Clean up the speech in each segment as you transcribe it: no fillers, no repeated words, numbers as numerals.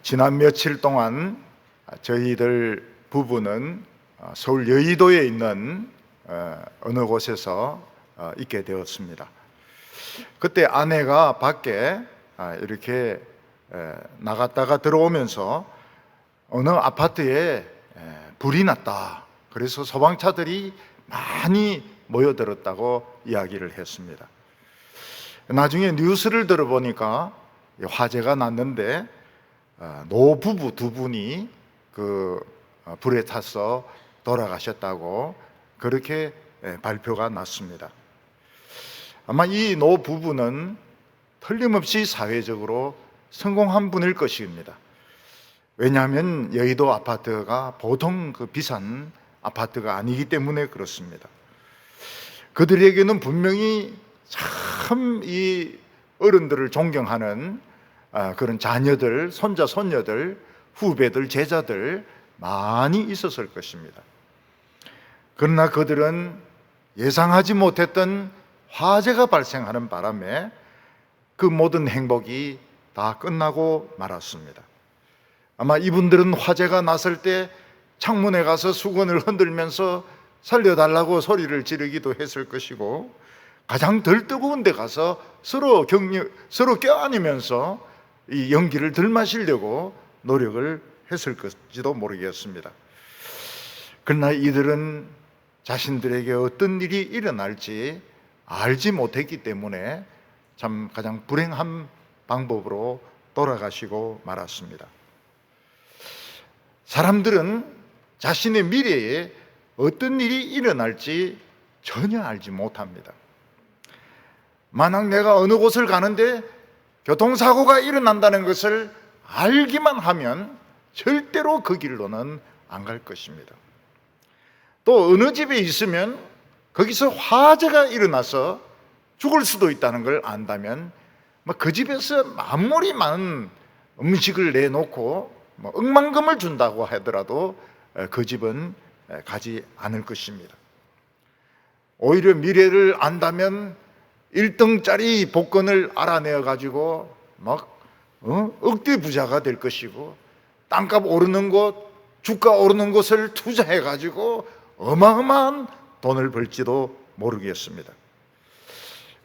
지난 며칠 동안 저희들 부부는 서울 여의도에 있는 어느 곳에서 있게 되었습니다. 그때 아내가 밖에 이렇게 나갔다가 들어오면서 어느 아파트에 불이 났다. 그래서 소방차들이 많이 모여들었다고 이야기를 했습니다. 나중에 뉴스를 들어보니까 화재가 났는데 노부부 두 분이 그 불에 타서 돌아가셨다고 그렇게 발표가 났습니다. 아마 이 노부부는 틀림없이 사회적으로 성공한 분일 것입니다. 왜냐하면 여의도 아파트가 보통 비싼 아파트가 아니기 때문에 그렇습니다. 그들에게는 분명히 참 이 어른들을 존경하는 그런 자녀들, 손자, 손녀들, 후배들, 제자들 많이 있었을 것입니다. 그러나 그들은 예상하지 못했던 화재가 발생하는 바람에 그 모든 행복이 다 끝나고 말았습니다. 아마 이분들은 화재가 났을 때 창문에 가서 수건을 흔들면서 살려달라고 소리를 지르기도 했을 것이고, 가장 덜 뜨거운 데 가서 서로 껴안으면서 이 연기를 덜 마시려고 노력을 했을 것지도 모르겠습니다. 그러나 이들은 자신들에게 어떤 일이 일어날지 알지 못했기 때문에 참 가장 불행한 방법으로 돌아가시고 말았습니다. 사람들은 자신의 미래에 어떤 일이 일어날지 전혀 알지 못합니다. 만약 내가 어느 곳을 가는데 교통사고가 일어난다는 것을 알기만 하면 절대로 그 길로는 안 갈 것입니다. 또 어느 집에 있으면 거기서 화재가 일어나서 죽을 수도 있다는 걸 안다면 그 집에서 아무리 많은 음식을 내놓고 억만금을 준다고 하더라도 그 집은 가지 않을 것입니다. 오히려 미래를 안다면 1등짜리 복권을 알아내어 가지고 억대 부자가 될 것이고, 땅값 오르는 곳, 주가 오르는 곳을 투자해 가지고 어마어마한 돈을 벌지도 모르겠습니다.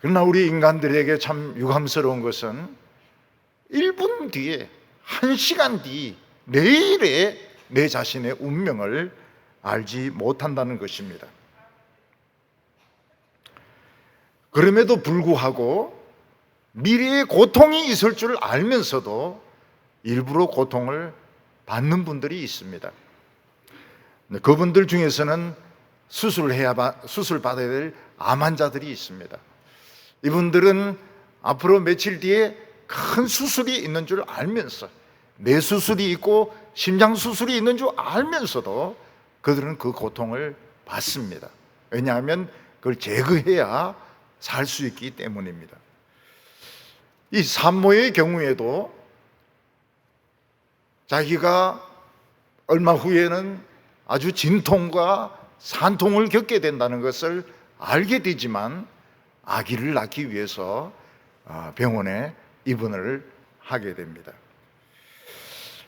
그러나 우리 인간들에게 참 유감스러운 것은 1분 뒤에, 1시간 뒤, 내일의 내 자신의 운명을 알지 못한다는 것입니다. 그럼에도 불구하고 미래에 고통이 있을 줄 알면서도 일부러 고통을 받는 분들이 있습니다. 그분들 중에서는 수술 받아야 될 암 환자들이 있습니다. 이분들은 앞으로 며칠 뒤에 큰 수술이 있는 줄 알면서, 뇌 수술이 있고 심장 수술이 있는 줄 알면서도 그들은 그 고통을 받습니다. 왜냐하면 그걸 제거해야 살 수 있기 때문입니다. 이 산모의 경우에도 자기가 얼마 후에는 아주 진통과 산통을 겪게 된다는 것을 알게 되지만 아기를 낳기 위해서 병원에 입원을 하게 됩니다.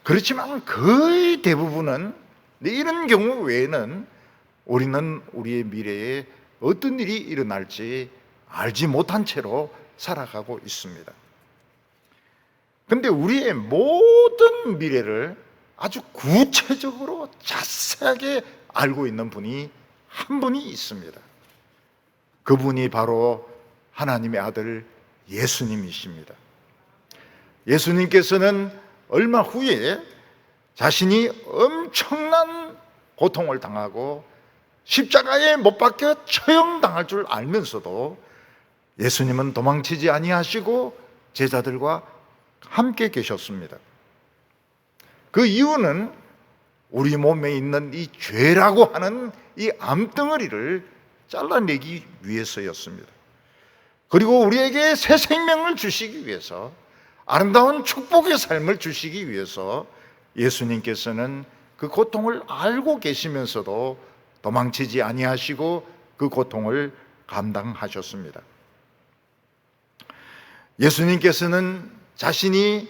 그렇지만 거의 대부분은 이런 경우 외에는 우리는 우리의 미래에 어떤 일이 일어날지 알지 못한 채로 살아가고 있습니다. 그런데 우리의 모든 미래를 아주 구체적으로 자세하게 알고 있는 분이 한 분이 있습니다. 그분이 바로 하나님의 아들 예수님이십니다. 예수님께서는 얼마 후에 자신이 엄청난 고통을 당하고 십자가에 못 박혀 처형당할 줄 알면서도 예수님은 도망치지 아니하시고 제자들과 함께 계셨습니다. 그 이유는 우리 몸에 있는 이 죄라고 하는 이 암덩어리를 잘라내기 위해서였습니다. 그리고 우리에게 새 생명을 주시기 위해서, 아름다운 축복의 삶을 주시기 위해서 예수님께서는 그 고통을 알고 계시면서도 도망치지 아니하시고 그 고통을 감당하셨습니다. 예수님께서는 자신이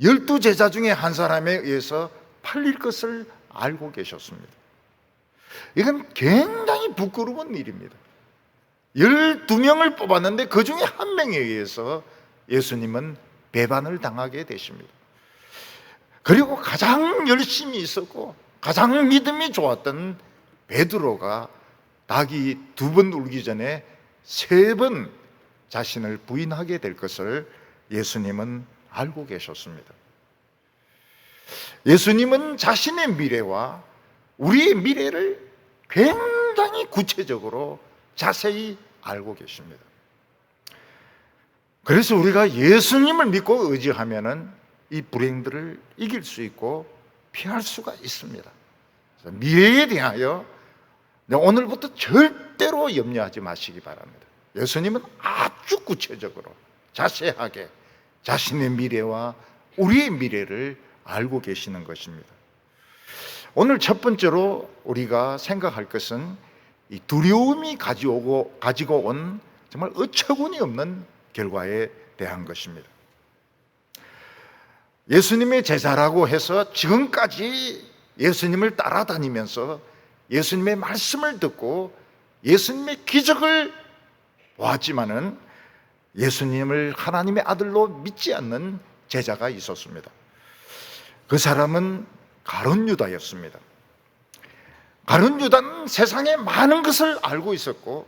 12 제자 중에 한 사람에 의해서 팔릴 것을 알고 계셨습니다. 이건 굉장히 부끄러운 일입니다. 12명을 뽑았는데 그 중에 한 명에 의해서 예수님은 배반을 당하게 되십니다. 그리고 가장 열심히 있었고 가장 믿음이 좋았던 베드로가 닭이 2번 울기 전에 3번 자신을 부인하게 될 것을 예수님은 알고 계셨습니다. 예수님은 자신의 미래와 우리의 미래를 굉장히 구체적으로 자세히 알고 계십니다. 그래서 우리가 예수님을 믿고 의지하면은 이 불행들을 이길 수 있고 피할 수가 있습니다. 미래에 대하여 오늘부터 절대로 염려하지 마시기 바랍니다. 예수님은 아주 구체적으로 자세하게 자신의 미래와 우리의 미래를 알고 계시는 것입니다. 오늘 첫 번째로 우리가 생각할 것은 이 두려움이 가지고 온 정말 어처구니 없는 결과에 대한 것입니다. 예수님의 제자라고 해서 지금까지 예수님을 따라다니면서 예수님의 말씀을 듣고 예수님의 기적을 보았지만은 예수님을 하나님의 아들로 믿지 않는 제자가 있었습니다. 그 사람은 가룟 유다였습니다. 가룟 유다는 세상에 많은 것을 알고 있었고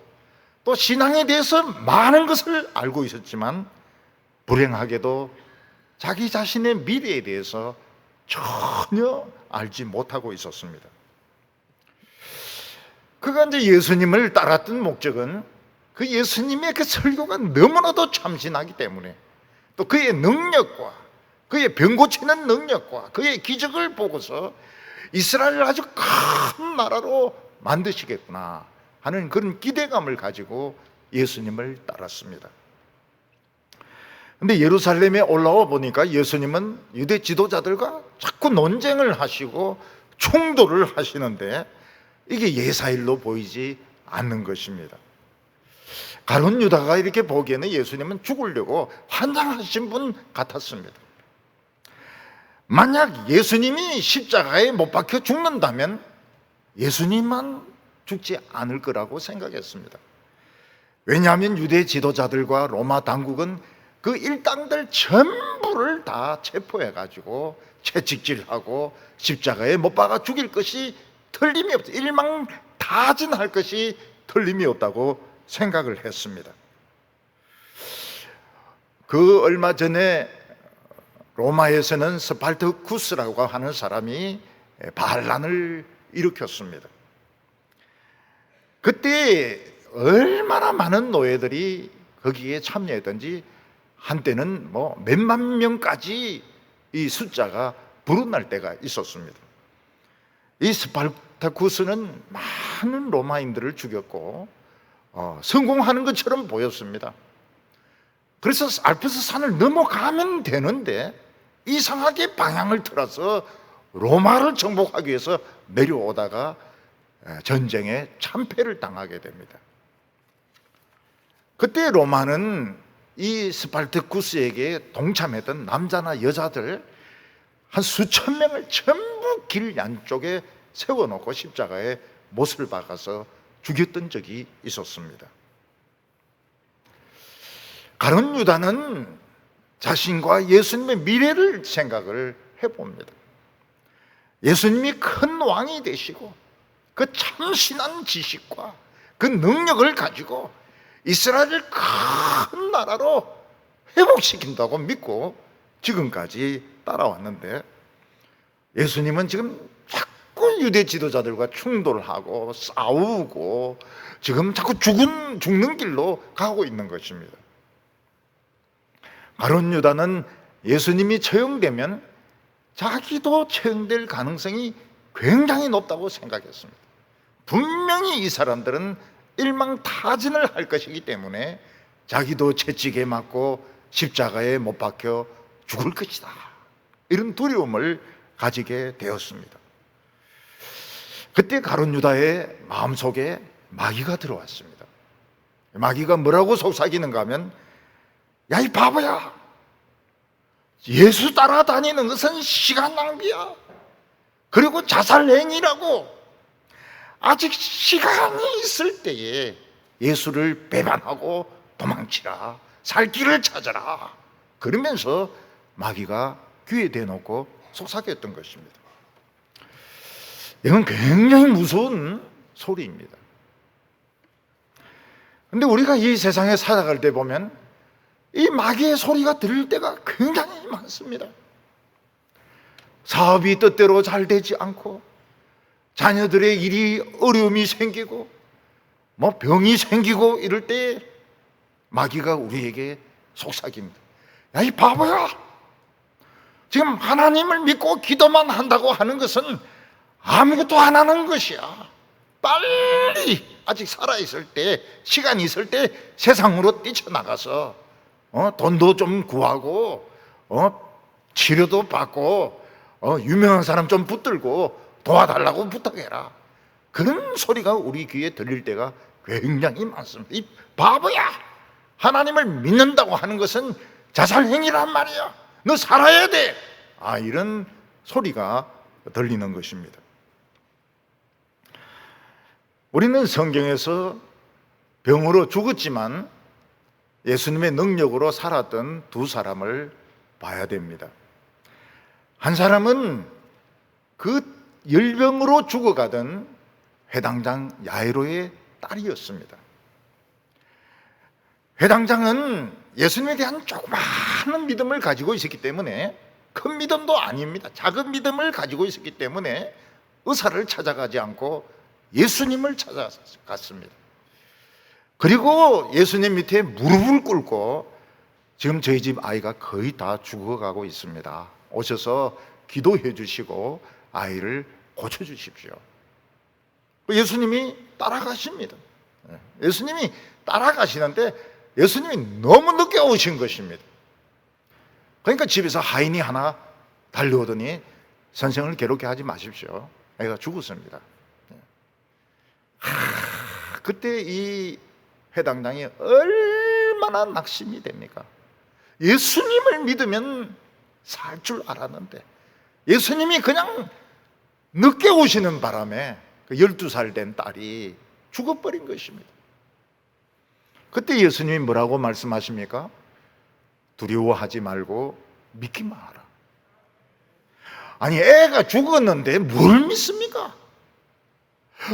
또 신앙에 대해서 많은 것을 알고 있었지만 불행하게도 자기 자신의 미래에 대해서 전혀 알지 못하고 있었습니다. 그가 이제 예수님을 따랐던 목적은 그 예수님의 그 설교가 너무나도 참신하기 때문에 또 그의 능력과 그의 병 고치는 능력과 그의 기적을 보고서 이스라엘을 아주 큰 나라로 만드시겠구나 하는 그런 기대감을 가지고 예수님을 따랐습니다. 근데 예루살렘에 올라와 보니까 예수님은 유대 지도자들과 자꾸 논쟁을 하시고 충돌을 하시는데 이게 예사일로 보이지 않는 것입니다. 가룟 유다가 이렇게 보기에는 예수님은 죽으려고 환장하신 분 같았습니다. 만약 예수님이 십자가에 못 박혀 죽는다면 예수님만 죽지 않을 거라고 생각했습니다. 왜냐하면 유대 지도자들과 로마 당국은 그 일당들 전부를 다 체포해가지고 채찍질하고 십자가에 못 박아 죽일 것이 틀림이 없다. 일망타진할 것이 틀림이 없다고 생각을 했습니다. 그 얼마 전에 로마에서는 스파르타쿠스라고 하는 사람이 반란을 일으켰습니다. 그때 얼마나 많은 노예들이 거기에 참여했던지 한때는 뭐 몇만 명까지 이 숫자가 불어날 때가 있었습니다. 이 스파르타쿠스는 많은 로마인들을 죽였고 성공하는 것처럼 보였습니다. 그래서 알프스 산을 넘어가면 되는데 이상하게 방향을 틀어서 로마를 정복하기 위해서 내려오다가 전쟁에 참패를 당하게 됩니다. 그때 로마는 이 스파르타쿠스에게 동참했던 남자나 여자들 한 수천 명을 전부 길 양쪽에 세워놓고 십자가에 못을 박아서 죽였던 적이 있었습니다. 가룟 유다는 자신과 예수님의 미래를 생각을 해봅니다. 예수님이 큰 왕이 되시고 그 참신한 지식과 그 능력을 가지고 이스라엘을 큰 나라로 회복시킨다고 믿고 지금까지 따라왔는데 예수님은 지금 자꾸 유대 지도자들과 충돌하고 싸우고 지금 자꾸 죽는 길로 가고 있는 것입니다. 가룟 유다는 예수님이 처형되면 자기도 처형될 가능성이 굉장히 높다고 생각했습니다. 분명히 이 사람들은 일망타진을 할 것이기 때문에 자기도 채찍에 맞고 십자가에 못 박혀 죽을 것이다, 이런 두려움을 가지게 되었습니다. 그때 가룟 유다의 마음속에 마귀가 들어왔습니다. 마귀가 뭐라고 속삭이는가 하면 야, 이 바보야, 예수 따라다니는 것은 시간 낭비야. 그리고 자살행위라고. 아직 시간이 있을 때에 예수를 배반하고 도망치라. 살 길을 찾아라. 그러면서 마귀가 귀에 대놓고 속삭였던 것입니다. 이건 굉장히 무서운 소리입니다. 그런데 우리가 이 세상에 살아갈 때 보면 이 마귀의 소리가 들릴 때가 굉장히 많습니다. 사업이 뜻대로 잘 되지 않고, 자녀들의 일이 어려움이 생기고, 병이 생기고 이럴 때 마귀가 우리에게 속삭입니다. 야, 이 바보야! 지금 하나님을 믿고 기도만 한다고 하는 것은 아무것도 안 하는 것이야. 빨리 아직 살아있을 때, 시간이 있을 때 세상으로 뛰쳐나가서 돈도 좀 구하고 치료도 받고 유명한 사람 좀 붙들고 도와달라고 부탁해라. 그런 소리가 우리 귀에 들릴 때가 굉장히 많습니다. 이 바보야! 하나님을 믿는다고 하는 것은 자살행위란 말이야. 너 살아야 돼. 이런 소리가 들리는 것입니다. 우리는 성경에서 병으로 죽었지만 예수님의 능력으로 살았던 두 사람을 봐야 됩니다. 한 사람은 그 열병으로 죽어가던 회당장 야이로의 딸이었습니다. 회당장은 예수님에 대한 조그마한 믿음을 가지고 있었기 때문에, 큰 믿음도 아닙니다. 작은 믿음을 가지고 있었기 때문에 의사를 찾아가지 않고 예수님을 찾아갔습니다. 그리고 예수님 밑에 무릎을 꿇고, 지금 저희 집 아이가 거의 다 죽어가고 있습니다. 오셔서 기도해 주시고 아이를 고쳐주십시오. 예수님이 따라가십니다. 예수님이 따라가시는데 예수님이 너무 늦게 오신 것입니다. 그러니까 집에서 하인이 하나 달려오더니 선생을 괴롭게 하지 마십시오. 애가 죽었습니다. 그때 이 회당장이 얼마나 낙심이 됩니까? 예수님을 믿으면 살 줄 알았는데 예수님이 그냥 늦게 오시는 바람에 그 12살 된 딸이 죽어버린 것입니다. 그때 예수님이 뭐라고 말씀하십니까? 두려워하지 말고 믿기만 하라. 아니, 애가 죽었는데 뭘 믿습니까?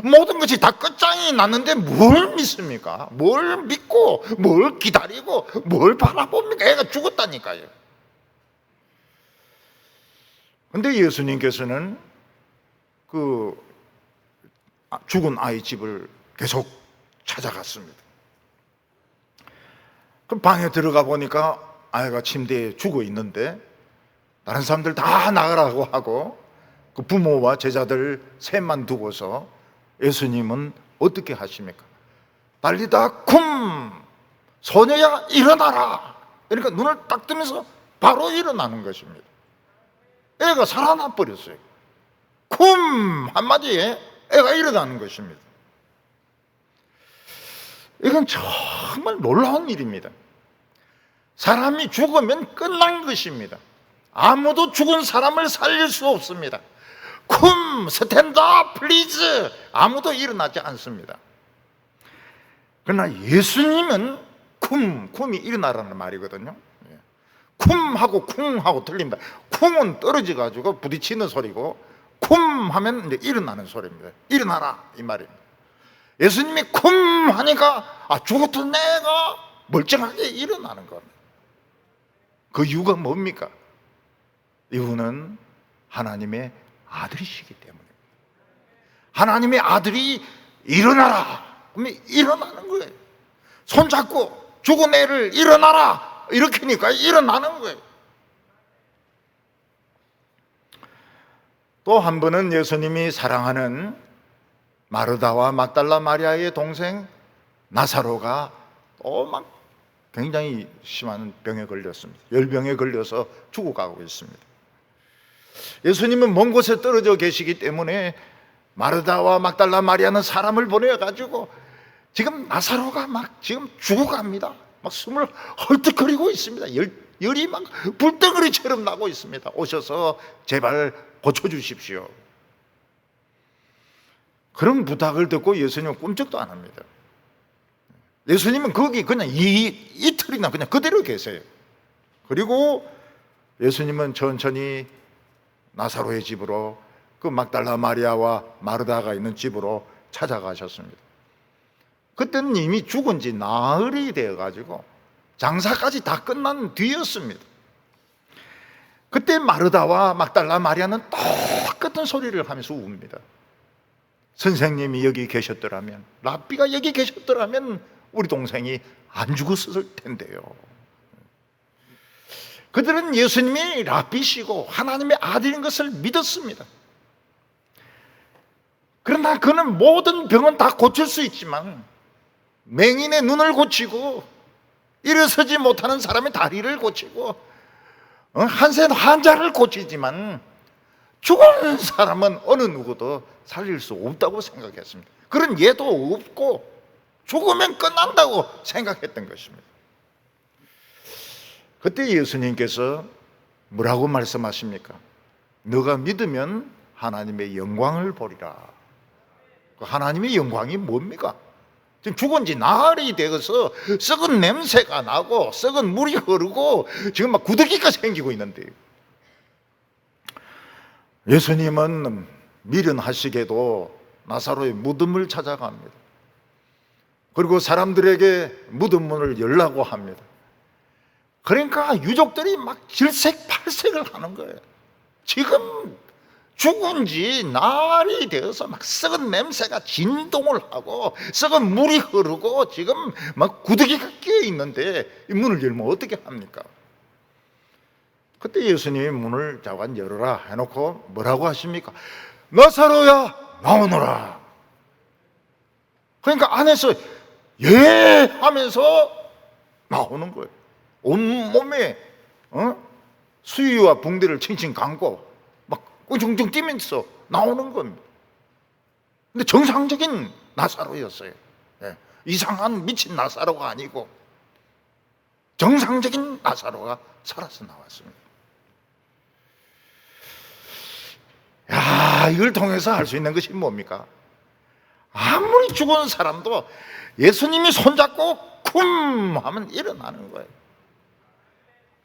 모든 것이 다 끝장이 났는데 뭘 믿습니까? 뭘 믿고 뭘 기다리고 뭘 바라봅니까? 애가 죽었다니까요. 근데 예수님께서는 그 죽은 아이 집을 계속 찾아갔습니다. 그럼 방에 들어가 보니까 아이가 침대에 죽어 있는데 다른 사람들 다 나가라고 하고 그 부모와 제자들 셋만 두고서 예수님은 어떻게 하십니까? 달리다 쿰! 소녀야 일어나라! 그러니까 눈을 딱 뜨면서 바로 일어나는 것입니다. 애가 살아나 버렸어요. 쿰! 한마디에 애가 일어나는 것입니다. 이건 정말 놀라운 일입니다. 사람이 죽으면 끝난 것입니다. 아무도 죽은 사람을 살릴 수 없습니다. 쿰! 스탠드업 플리즈! 아무도 일어나지 않습니다. 그러나 예수님은 쿰이 일어나라는 말이거든요. 쿰 하고 쿵 하고 틀립니다. 쿵은 떨어져 가지고 부딪히는 소리고 쿰 하면 이제 일어나는 소리입니다. 일어나라 이 말입니다. 예수님이 쿰 하니까 죽었던 내가 멀쩡하게 일어나는 겁니다. 그 이유가 뭡니까? 이유는 하나님의 아들이시기 때문입니다. 하나님의 아들이 일어나라 그러면 일어나는 거예요. 손잡고 죽은 애를 일어나라 이렇게 하니까 일어나는 거예요. 또 한 번은 예수님이 사랑하는 마르다와 막달라 마리아의 동생 나사로가 또 막 굉장히 심한 병에 걸렸습니다. 열병에 걸려서 죽어가고 있습니다. 예수님은 먼 곳에 떨어져 계시기 때문에 마르다와 막달라 마리아는 사람을 보내가지고 지금 나사로가 막 지금 죽어갑니다. 막 숨을 헐떡거리고 있습니다. 열이 막 불덩어리처럼 나고 있습니다. 오셔서 제발 고쳐주십시오. 그런 부탁을 듣고 예수님은 꿈쩍도 안 합니다. 예수님은 거기 그냥 이틀이나 그냥 그대로 계세요. 그리고 예수님은 천천히 나사로의 집으로, 그 막달라 마리아와 마르다가 있는 집으로 찾아가셨습니다. 그때는 이미 죽은 지 나흘이 되어가지고 장사까지 다 끝난 뒤였습니다. 그때 마르다와 막달라 마리아는 똑같은 소리를 하면서 웁니다. 선생님이 여기 계셨더라면, 랍비가 여기 계셨더라면 우리 동생이 안 죽었을 텐데요. 그들은 예수님이 랍비시고 하나님의 아들인 것을 믿었습니다. 그러나 그는 모든 병은 다 고칠 수 있지만 맹인의 눈을 고치고 일어서지 못하는 사람의 다리를 고치고 한센 환자를 고치지만 죽은 사람은 어느 누구도 살릴 수 없다고 생각했습니다. 그런 예도 없고 죽으면 끝난다고 생각했던 것입니다. 그때 예수님께서 뭐라고 말씀하십니까? 너가 믿으면 하나님의 영광을 보리라. 하나님의 영광이 뭡니까? 지금 죽은 지 나흘이 되어서 썩은 냄새가 나고 썩은 물이 흐르고 지금 막 구더기가 생기고 있는데요. 예수님은 미련하시게도 나사로의 무덤을 찾아갑니다. 그리고 사람들에게 무덤 문을 열라고 합니다. 그러니까 유족들이 막 질색팔색을 하는 거예요. 지금 죽은 지 날이 되어서 막 썩은 냄새가 진동을 하고 썩은 물이 흐르고 지금 막 구더기가 끼어 있는데 이 문을 열면 어떻게 합니까? 그때 예수님이 문을 자관 열어라 해놓고 뭐라고 하십니까? 나사로야 나오너라. 그러니까 안에서 예 하면서 나오는 거예요. 온몸에 수위와 붕대를 칭칭 감고 막 웅중중 뛰면서 나오는 겁니다. 근데 정상적인 나사로였어요. 예. 이상한 미친 나사로가 아니고 정상적인 나사로가 살아서 나왔습니다. 야, 이걸 통해서 알 수 있는 것이 뭡니까? 아무리 죽은 사람도 예수님이 손잡고 쿵 하면 일어나는 거예요.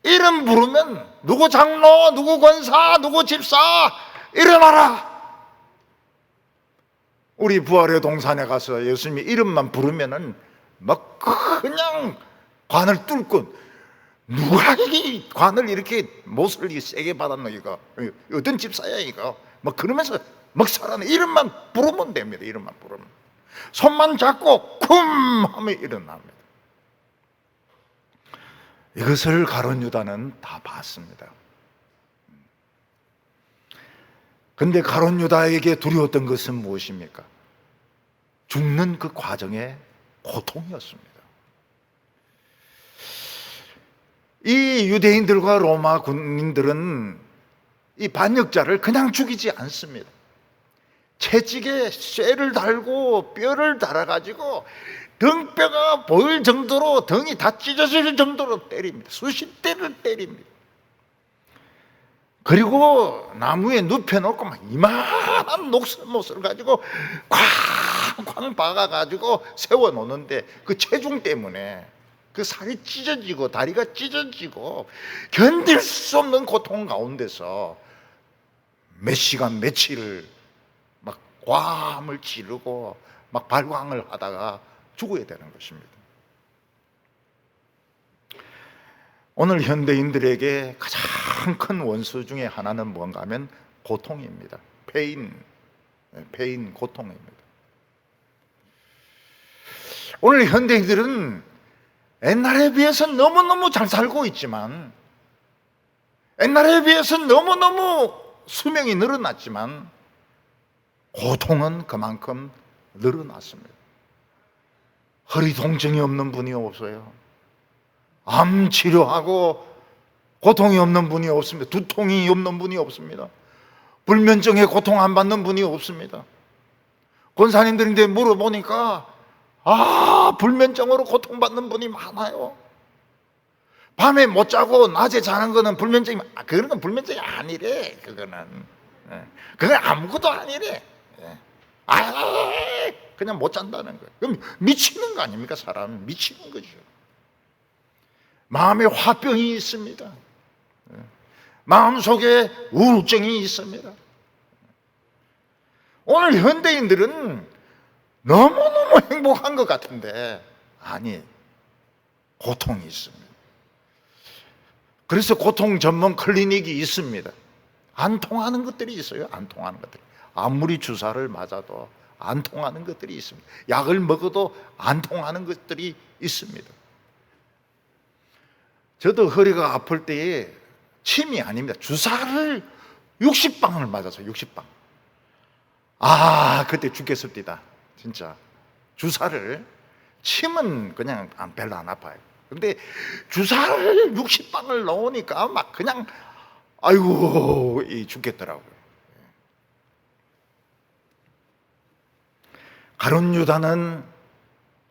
이름 부르면 누구 장로, 누구 권사, 누구 집사 일어나라. 우리 부활의 동산에 가서 예수님이 이름만 부르면은 막 그냥 관을 뚫고 누가 이 관을 이렇게 못을 세게 받았노 이거 어떤 집사야 이거 막 그러면서 막 살아내. 이름만 부르면 됩니다. 이름만 부르면 손만 잡고 쿵 하면 일어납니다. 이것을 가룟 유다는 다 봤습니다. 근데 가룟 유다에게 두려웠던 것은 무엇입니까? 죽는 그 과정의 고통이었습니다. 이 유대인들과 로마 군인들은 이 반역자를 그냥 죽이지 않습니다. 채찍에 쇠를 달고 뼈를 달아가지고 등뼈가 보일 정도로 등이 다 찢어질 정도로 때립니다. 수십 대를 때립니다. 그리고 나무에 눕혀놓고 막 이만한 녹슬못을 가지고 쾅쾅 박아가지고 세워놓는데 그 체중 때문에 그 살이 찢어지고 다리가 찢어지고 견딜 수 없는 고통 가운데서 몇 시간 며칠을 막 과함을 지르고 막 발광을 하다가 죽어야 되는 것입니다. 오늘 현대인들에게 가장 큰 원수 중에 하나는 뭔가 하면 고통입니다. 페인, 고통입니다. 오늘 현대인들은 옛날에 비해서 너무너무 잘 살고 있지만, 옛날에 비해서 너무너무 수명이 늘어났지만 고통은 그만큼 늘어났습니다. 허리 통증이 없는 분이 없어요. 암 치료하고 고통이 없는 분이 없습니다. 두통이 없는 분이 없습니다. 불면증에 고통 안 받는 분이 없습니다. 권사님들인데 물어보니까 불면증으로 고통받는 분이 많아요. 밤에 못 자고 낮에 자는 거는 불면증이, 그런 건 불면증이 아니래. 그건 아무것도 아니래. 그냥 못 잔다는 거예요. 그럼 미치는 거 아닙니까? 사람은 미치는 거죠. 마음에 화병이 있습니다. 마음속에 우울증이 있습니다. 오늘 현대인들은 너무너무 행복한 것 같은데 아니, 고통이 있습니다. 그래서 고통 전문 클리닉이 있습니다. 안 통하는 것들이 있어요. 안 통하는 것들이. 아무리 주사를 맞아도 안 통하는 것들이 있습니다. 약을 먹어도 안 통하는 것들이 있습니다. 저도 허리가 아플 때에 침이 아닙니다. 주사를 60방을 맞았어요. 60방. 그때 죽겠습니다. 진짜. 주사를, 침은 그냥 별로 안 아파요. 근데 주사를 60방을 넣으니까 막 그냥 아이고 죽겠더라고요. 가룟 유다는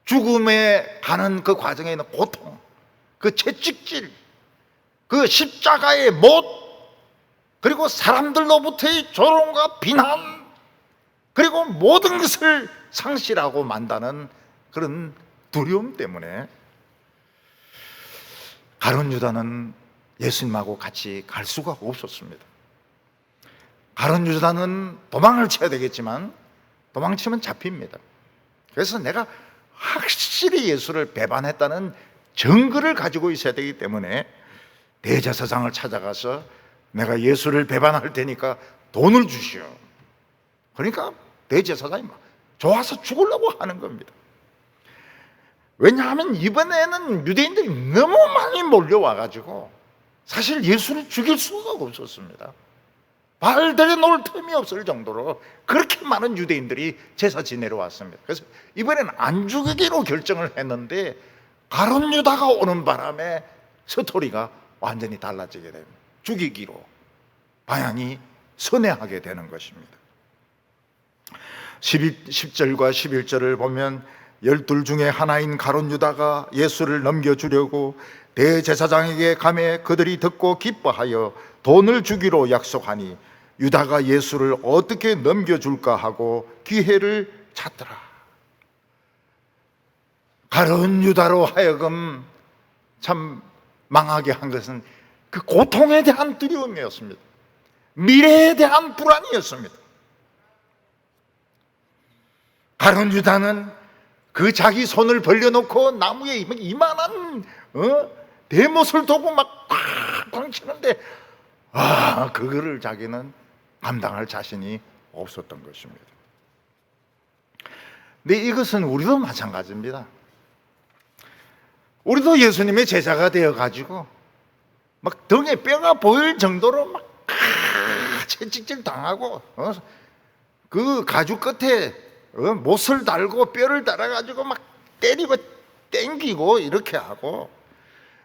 죽음에 가는 그 과정에 있는 고통, 그 채찍질, 그 십자가의 못, 그리고 사람들로부터의 조롱과 비난, 그리고 모든 것을 상실하고 만다는 그런 두려움 때문에 가룟 유다는 예수님하고 같이 갈 수가 없었습니다. 가룟 유다는 도망을 쳐야 되겠지만 도망치면 잡힙니다. 그래서 내가 확실히 예수를 배반했다는 증거를 가지고 있어야 되기 때문에 대제사장을 찾아가서 내가 예수를 배반할 테니까 돈을 주시오. 그러니까 대제사장이 막 좋아서 죽으려고 하는 겁니다. 왜냐하면 이번에는 유대인들이 너무 많이 몰려와가지고 사실 예수를 죽일 수가 없었습니다. 발 들여놓을 틈이 없을 정도로 그렇게 많은 유대인들이 제사 지내러 왔습니다. 그래서 이번에는 안 죽이기로 결정을 했는데 가룟 유다가 오는 바람에 스토리가 완전히 달라지게 됩니다. 죽이기로 방향이 선회하게 되는 것입니다. 10절과 11절을 보면 12 중에 하나인 가룟 유다가 예수를 넘겨주려고 대제사장에게 가매 그들이 듣고 기뻐하여 돈을 주기로 약속하니 유다가 예수를 어떻게 넘겨줄까 하고 기회를 찾더라. 가룟 유다로 하여금 참 망하게 한 것은 그 고통에 대한 두려움이었습니다. 미래에 대한 불안이었습니다. 가룟 유다는 그 자기 손을 벌려놓고 나무에 이만한 대못을 두고 막 쾅쾅 치는데 그거를 자기는 감당할 자신이 없었던 것입니다. 근데 이것은 우리도 마찬가지입니다. 우리도 예수님의 제자가 되어가지고 막 등에 뼈가 보일 정도로 막 채찍질 당하고 그 가죽 끝에 못을 달고 뼈를 달아가지고 막 때리고 땡기고 이렇게 하고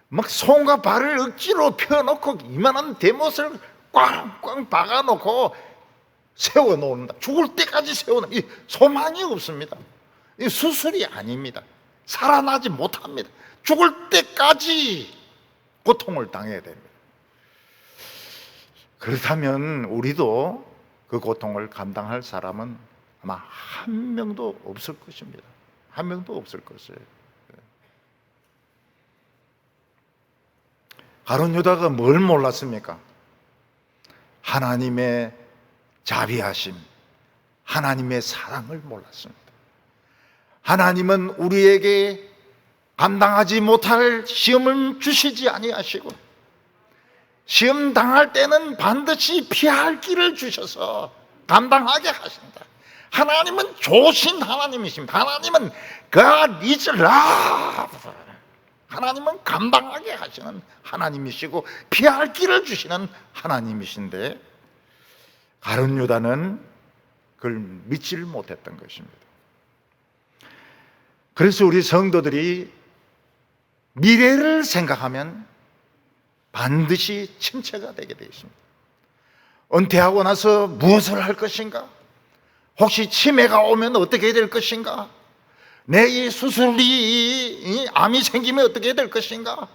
막 손과 발을 억지로 펴놓고 이만한 대못을 꽝꽝 박아놓고 세워놓는다. 죽을 때까지 세워놓는다. 이 소망이 없습니다. 이 수술이 아닙니다. 살아나지 못합니다. 죽을 때까지 고통을 당해야 됩니다. 그렇다면 우리도 그 고통을 감당할 사람은 아마 한 명도 없을 것입니다. 한 명도 없을 것이에요. 가룟 유다가 뭘 몰랐습니까? 하나님의 자비하심, 하나님의 사랑을 몰랐습니다. 하나님은 우리에게 감당하지 못할 시험을 주시지 아니하시고 시험 당할 때는 반드시 피할 길을 주셔서 감당하게 하신다. 하나님은 좋으신 하나님이십니다. 하나님은 God is love. 하나님은 감당하게 하시는 하나님이시고 피할 길을 주시는 하나님이신데 가룟 유다는 그걸 믿지를 못했던 것입니다. 그래서 우리 성도들이 미래를 생각하면 반드시 침체가 되게 되어 있습니다. 은퇴하고 나서 무엇을 할 것인가? 혹시 치매가 오면 어떻게 될 것인가? 내 이 수술이 암이 생기면 어떻게 될 것인가?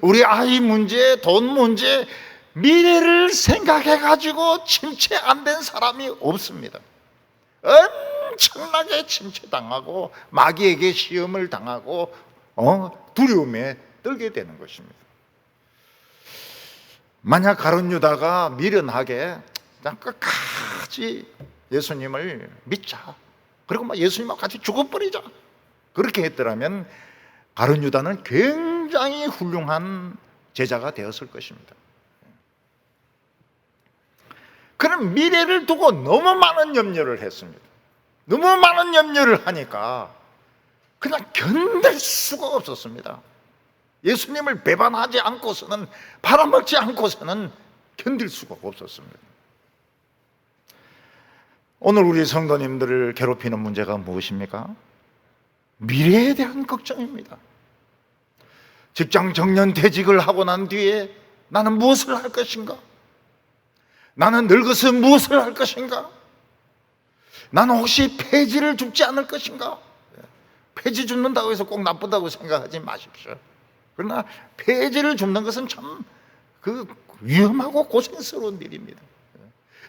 우리 아이 문제, 돈 문제, 미래를 생각해가지고 침체 안 된 사람이 없습니다. 엄청나게 침체당하고 마귀에게 시험을 당하고 두려움에 떨게 되는 것입니다. 만약 가룟 유다가 미련하게 그냥 끝까지 예수님을 믿자, 그리고 막 예수님하고 같이 죽어버리자, 그렇게 했더라면 가룟 유다는 굉장히 훌륭한 제자가 되었을 것입니다. 그런 미래를 두고 너무 많은 염려를 했습니다. 너무 많은 염려를 하니까 그냥 견딜 수가 없었습니다. 예수님을 배반하지 않고서는, 팔아먹지 않고서는 견딜 수가 없었습니다. 오늘 우리 성도님들을 괴롭히는 문제가 무엇입니까? 미래에 대한 걱정입니다. 직장 정년퇴직을 하고 난 뒤에 나는 무엇을 할 것인가? 나는 늙어서 무엇을 할 것인가? 나는 혹시 폐지를 줍지 않을 것인가? 폐지 줍는다고 해서 꼭 나쁘다고 생각하지 마십시오. 그러나 폐지를 줍는 것은 참 위험하고 고생스러운 일입니다.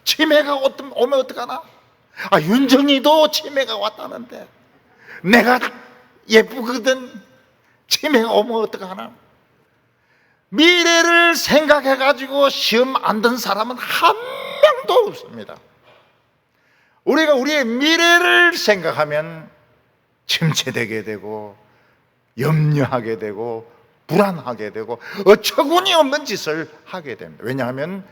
치매가 오면 어떡하나? 윤정이도 치매가 왔다는데 내가 예쁘거든. 치매가 오면 어떡하나? 미래를 생각해가지고 시험 안 든 사람은 한 명도 없습니다. 우리가 우리의 미래를 생각하면 침체되게 되고 염려하게 되고 불안하게 되고 어처구니 없는 짓을 하게 됩니다. 왜냐하면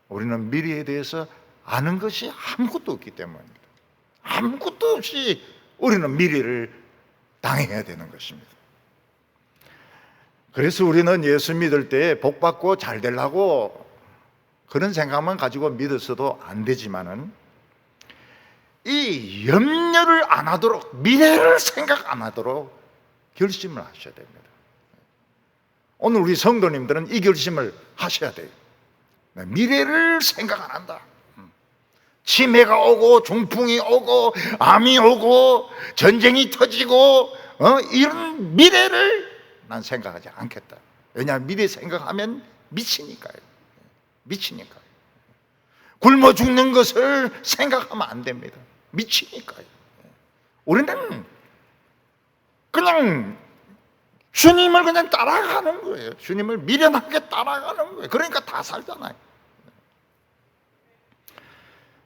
우리는 미래에 대해서 아는 것이 아무것도 없기 때문입니다. 아무것도 없이 우리는 미래를 당해야 되는 것입니다. 그래서 우리는 예수 믿을 때 복 받고 잘 되려고 그런 생각만 가지고 믿어서도 안 되지만은 이 염려를 안 하도록, 미래를 생각 안 하도록 결심을 하셔야 됩니다. 오늘 우리 성도님들은 이 결심을 하셔야 돼요. 미래를 생각 안 한다. 치매가 오고 중풍이 오고 암이 오고 전쟁이 터지고 이런 미래를 난 생각하지 않겠다. 왜냐하면 미래 생각하면 미치니까요. 미치니까요. 굶어 죽는 것을 생각하면 안 됩니다. 미치니까요. 우리는 그냥 주님을 그냥 따라가는 거예요. 주님을 미련하게 따라가는 거예요. 그러니까 다 살잖아요.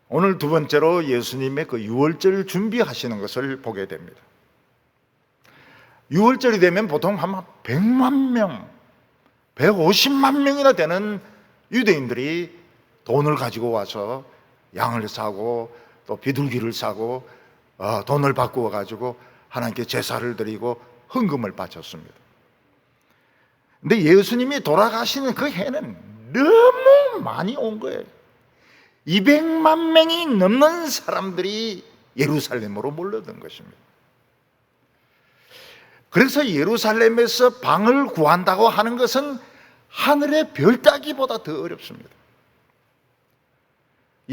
오늘 두 번째로 예수님의 그 유월절 준비하시는 것을 보게 됩니다. 유월절이 되면 보통 한 100만 명, 150만 명이나 되는 유대인들이 돈을 가지고 와서 양을 사고 또 비둘기를 사고 돈을 바꾸어 가지고 하나님께 제사를 드리고 헌금을 바쳤습니다. 근데 예수님이 돌아가시는 그 해는 너무 많이 온 거예요. 200만 명이 넘는 사람들이 예루살렘으로 몰려든 것입니다. 그래서 예루살렘에서 방을 구한다고 하는 것은 하늘의 별 따기보다 더 어렵습니다.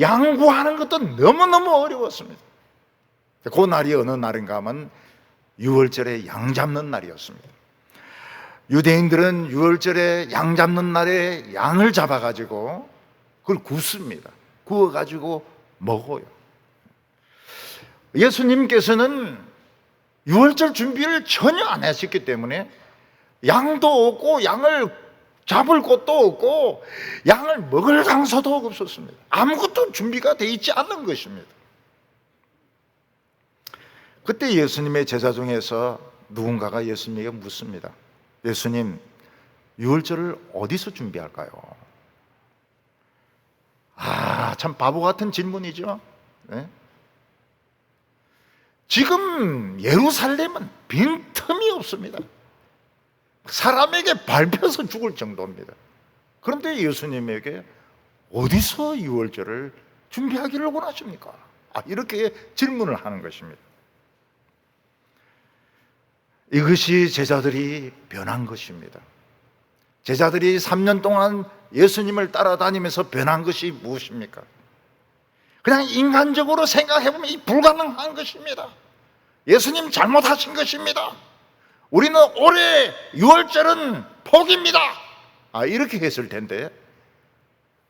양 구하는 것도 너무너무 어려웠습니다. 그 날이 어느 날인가 하면 유월절에 양 잡는 날이었습니다. 유대인들은 유월절에 양 잡는 날에 양을 잡아가지고 그걸 굽습니다. 구워가지고 먹어요. 예수님께서는 유월절 준비를 전혀 안 하셨기 때문에 양도 없고 양을 잡을 곳도 없고 양을 먹을 장소도 없었습니다. 아무것도 준비가 되어 있지 않는 것입니다. 그때 예수님의 제자 중에서 누군가가 예수님에게 묻습니다. 예수님, 유월절을 어디서 준비할까요? 참 바보 같은 질문이죠. 네? 지금 예루살렘은 빈틈이 없습니다. 사람에게 밟혀서 죽을 정도입니다. 그런데 예수님에게 어디서 유월절을 준비하기를 원하십니까? 이렇게 질문을 하는 것입니다. 이것이 제자들이 변한 것입니다. 제자들이 3년 동안 예수님을 따라다니면서 변한 것이 무엇입니까? 그냥 인간적으로 생각해보면 이 불가능한 것입니다. 예수님 잘못하신 것입니다. 우리는 올해 6월절은 포기입니다. 이렇게 했을 텐데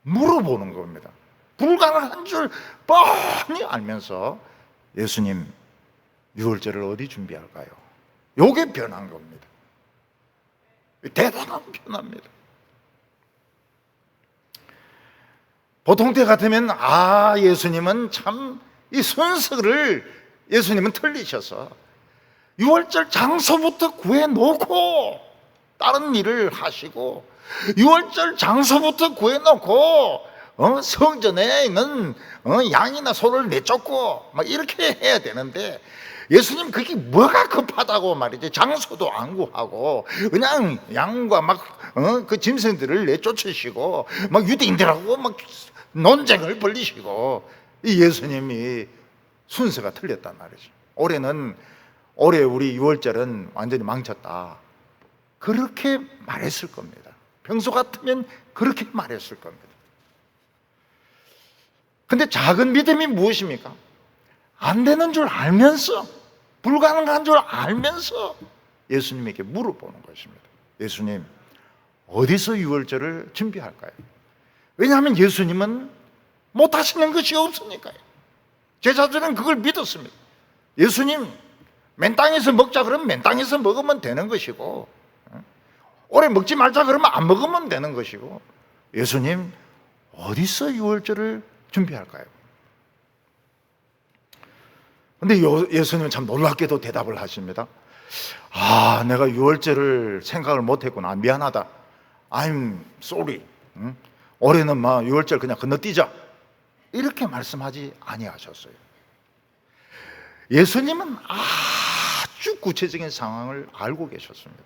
물어보는 겁니다. 불가능한 줄 뻔히 알면서 예수님, 유월절을 어디 준비할까요? 요게 변한 겁니다. 대단한 변화입니다. 보통 때 같으면 예수님은 참 이 순서를 예수님은 틀리셔서 유월절 장소부터 구해놓고 다른 일을 하시고, 유월절 장소부터 구해놓고 성전에 있는 양이나 소를 내쫓고 막 이렇게 해야 되는데, 예수님 그게 뭐가 급하다고 말이지. 장소도 안 구하고 그냥 양과 막 그 짐승들을 내쫓으시고 막 유대인들하고 막 논쟁을 벌리시고, 이 예수님이 순서가 틀렸단 말이죠. 올해 우리 유월절은 완전히 망쳤다, 그렇게 말했을 겁니다. 평소 같으면 그렇게 말했을 겁니다. 근데 작은 믿음이 무엇입니까? 안 되는 줄 알면서, 불가능한 줄 알면서 예수님에게 물어보는 것입니다. 예수님, 어디서 유월절을 준비할까요? 왜냐하면 예수님은 못하시는 것이 없으니까요. 제자들은 그걸 믿었습니다. 예수님, 맨 땅에서 먹자 그러면 맨 땅에서 먹으면 되는 것이고, 올해 먹지 말자 그러면 안 먹으면 되는 것이고, 예수님, 어디서 유월절을 준비할까요? 근데 예수님은 참 놀랍게도 대답을 하십니다. 내가 유월절을 생각을 못했구나. 미안하다. I'm sorry. 올해는 유월절 그냥 건너뛰자. 이렇게 말씀하지 아니하셨어요. 예수님은 아주 구체적인 상황을 알고 계셨습니다.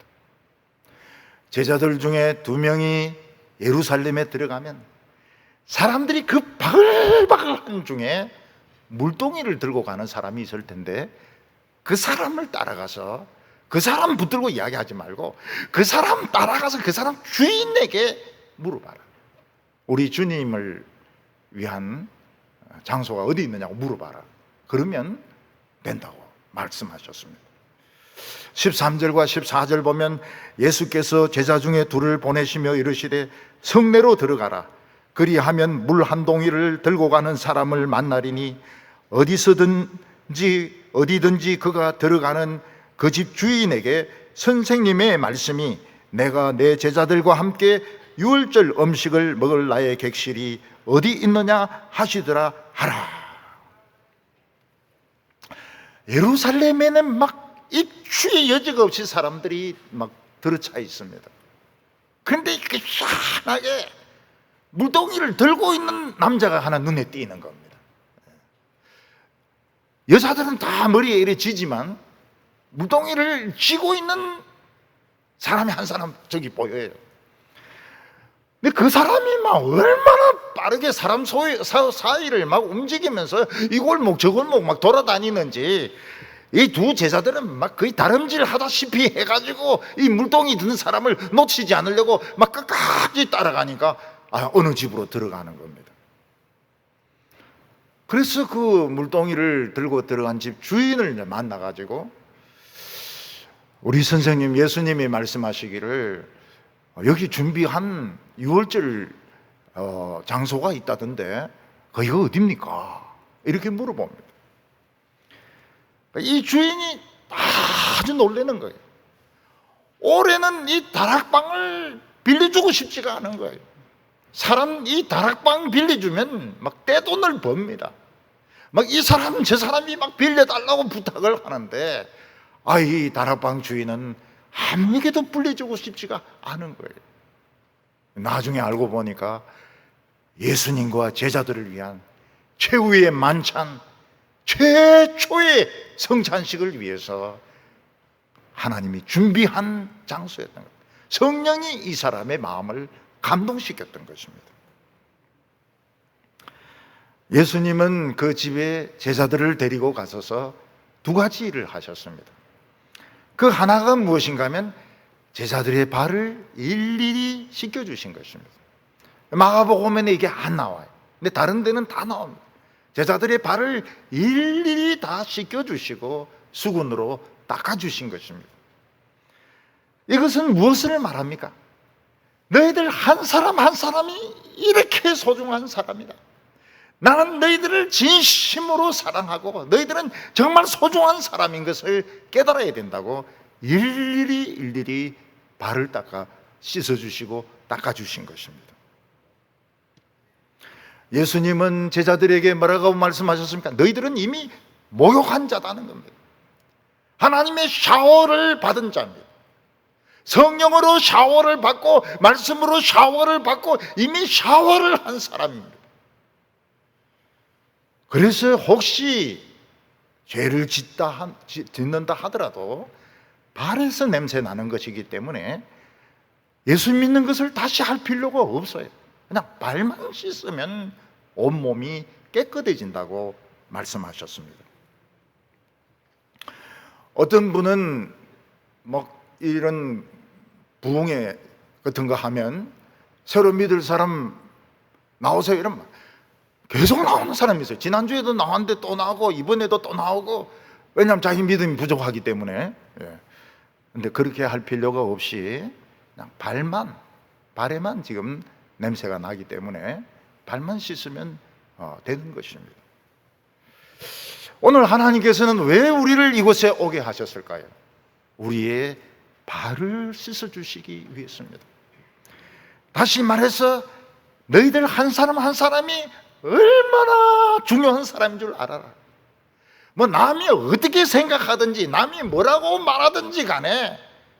제자들 중에 2명이 예루살렘에 들어가면 사람들이 그 바글바글한 중에 물동이를 들고 가는 사람이 있을 텐데, 그 사람을 따라가서 그 사람 붙들고 이야기하지 말고 그 사람 따라가서 그 사람 주인에게 물어봐라. 우리 주님을 위한 장소가 어디 있느냐고 물어봐라. 그러면 된다고 말씀하셨습니다. 13절과 14절 보면 예수께서 제자 중에 2를 보내시며 이르시되 성내로 들어가라. 그리하면 물 한 동이를 들고 가는 사람을 만나리니 어디든지 그가 들어가는 그 집 주인에게 선생님의 말씀이 내가 내 제자들과 함께 유월절 음식을 먹을 나의 객실이 어디 있느냐 하시더라 하라. 예루살렘에는 막 입추의 여지가 없이 사람들이 막 들어차 있습니다. 그런데 이렇게 희한하게 물동이를 들고 있는 남자가 하나 눈에 띄는 겁니다. 여자들은 다 머리에 이래 지지만 물동이를 쥐고 있는 사람이 한 사람 저기 보여요. 근데 그 사람이 막 얼마나 빠르게 사람 사이를 막 움직이면서 이 골목 저 골목 막 돌아다니는지, 이 2 제자들은 막 거의 다름질 하다시피 해가지고 이 물동이 드는 사람을 놓치지 않으려고 막 끝까지 따라가니까 어느 집으로 들어가는 겁니다. 그래서 그 물동이를 들고 들어간 집 주인을 만나가지고, 우리 선생님 예수님이 말씀하시기를 여기 준비한 유월절 장소가 있다던데 거기가 어딥니까? 이렇게 물어봅니다. 이 주인이 아주 놀라는 거예요. 올해는 이 다락방을 빌려주고 싶지가 않은 거예요. 사람 이 다락방 빌려주면 막 떼돈을 법니다. 막 이 사람 저 사람이 막 빌려달라고 부탁을 하는데, 이 다락방 주인은 아무에게도 빌려주고 싶지가 않은 거예요. 나중에 알고 보니까 예수님과 제자들을 위한 최후의 만찬, 최초의 성찬식을 위해서 하나님이 준비한 장소였던 거예요. 성령이 이 사람의 마음을 감동시켰던 것입니다. 예수님은 그 집에 제자들을 데리고 가셔서 2가지 일을 하셨습니다. 그 하나가 무엇인가 하면 제자들의 발을 일일이 씻겨주신 것입니다. 마가복음에는 이게 안 나와요. 근데 다른 데는 다 나옵니다. 제자들의 발을 일일이 다 씻겨주시고 수건으로 닦아주신 것입니다. 이것은 무엇을 말합니까? 너희들 한 사람 한 사람이 이렇게 소중한 사람이다. 나는 너희들을 진심으로 사랑하고 너희들은 정말 소중한 사람인 것을 깨달아야 된다고 일일이 발을 닦아 씻어주시고 닦아주신 것입니다. 예수님은 제자들에게 뭐라고 말씀하셨습니까? 너희들은 이미 목욕한 자다는 겁니다. 하나님의 샤워를 받은 자입니다. 성령으로 샤워를 받고 말씀으로 샤워를 받고 이미 샤워를 한 사람입니다. 그래서 혹시 죄를 짓는다 하더라도 발에서 냄새 나는 것이기 때문에 예수 믿는 것을 다시 할 필요가 없어요. 그냥 발만 씻으면 온몸이 깨끗해진다고 말씀하셨습니다. 어떤 분은 이런 부흥회 같은 거 하면 새로 믿을 사람 나오세요 이러면 계속 나오는 사람이 있어요. 지난주에도 나왔는데 또 나오고 이번에도 또 나오고, 왜냐하면 자기 믿음이 부족하기 때문에. 근데 그렇게 할 필요가 없이 그냥 발에만 지금 냄새가 나기 때문에 발만 씻으면 되는 것입니다. 오늘 하나님께서는 왜 우리를 이곳에 오게 하셨을까요? 우리의 발을 씻어주시기 위해서입니다. 다시 말해서 너희들 한 사람 한 사람이 얼마나 중요한 사람인 줄 알아라. 남이 어떻게 생각하든지 남이 뭐라고 말하든지 간에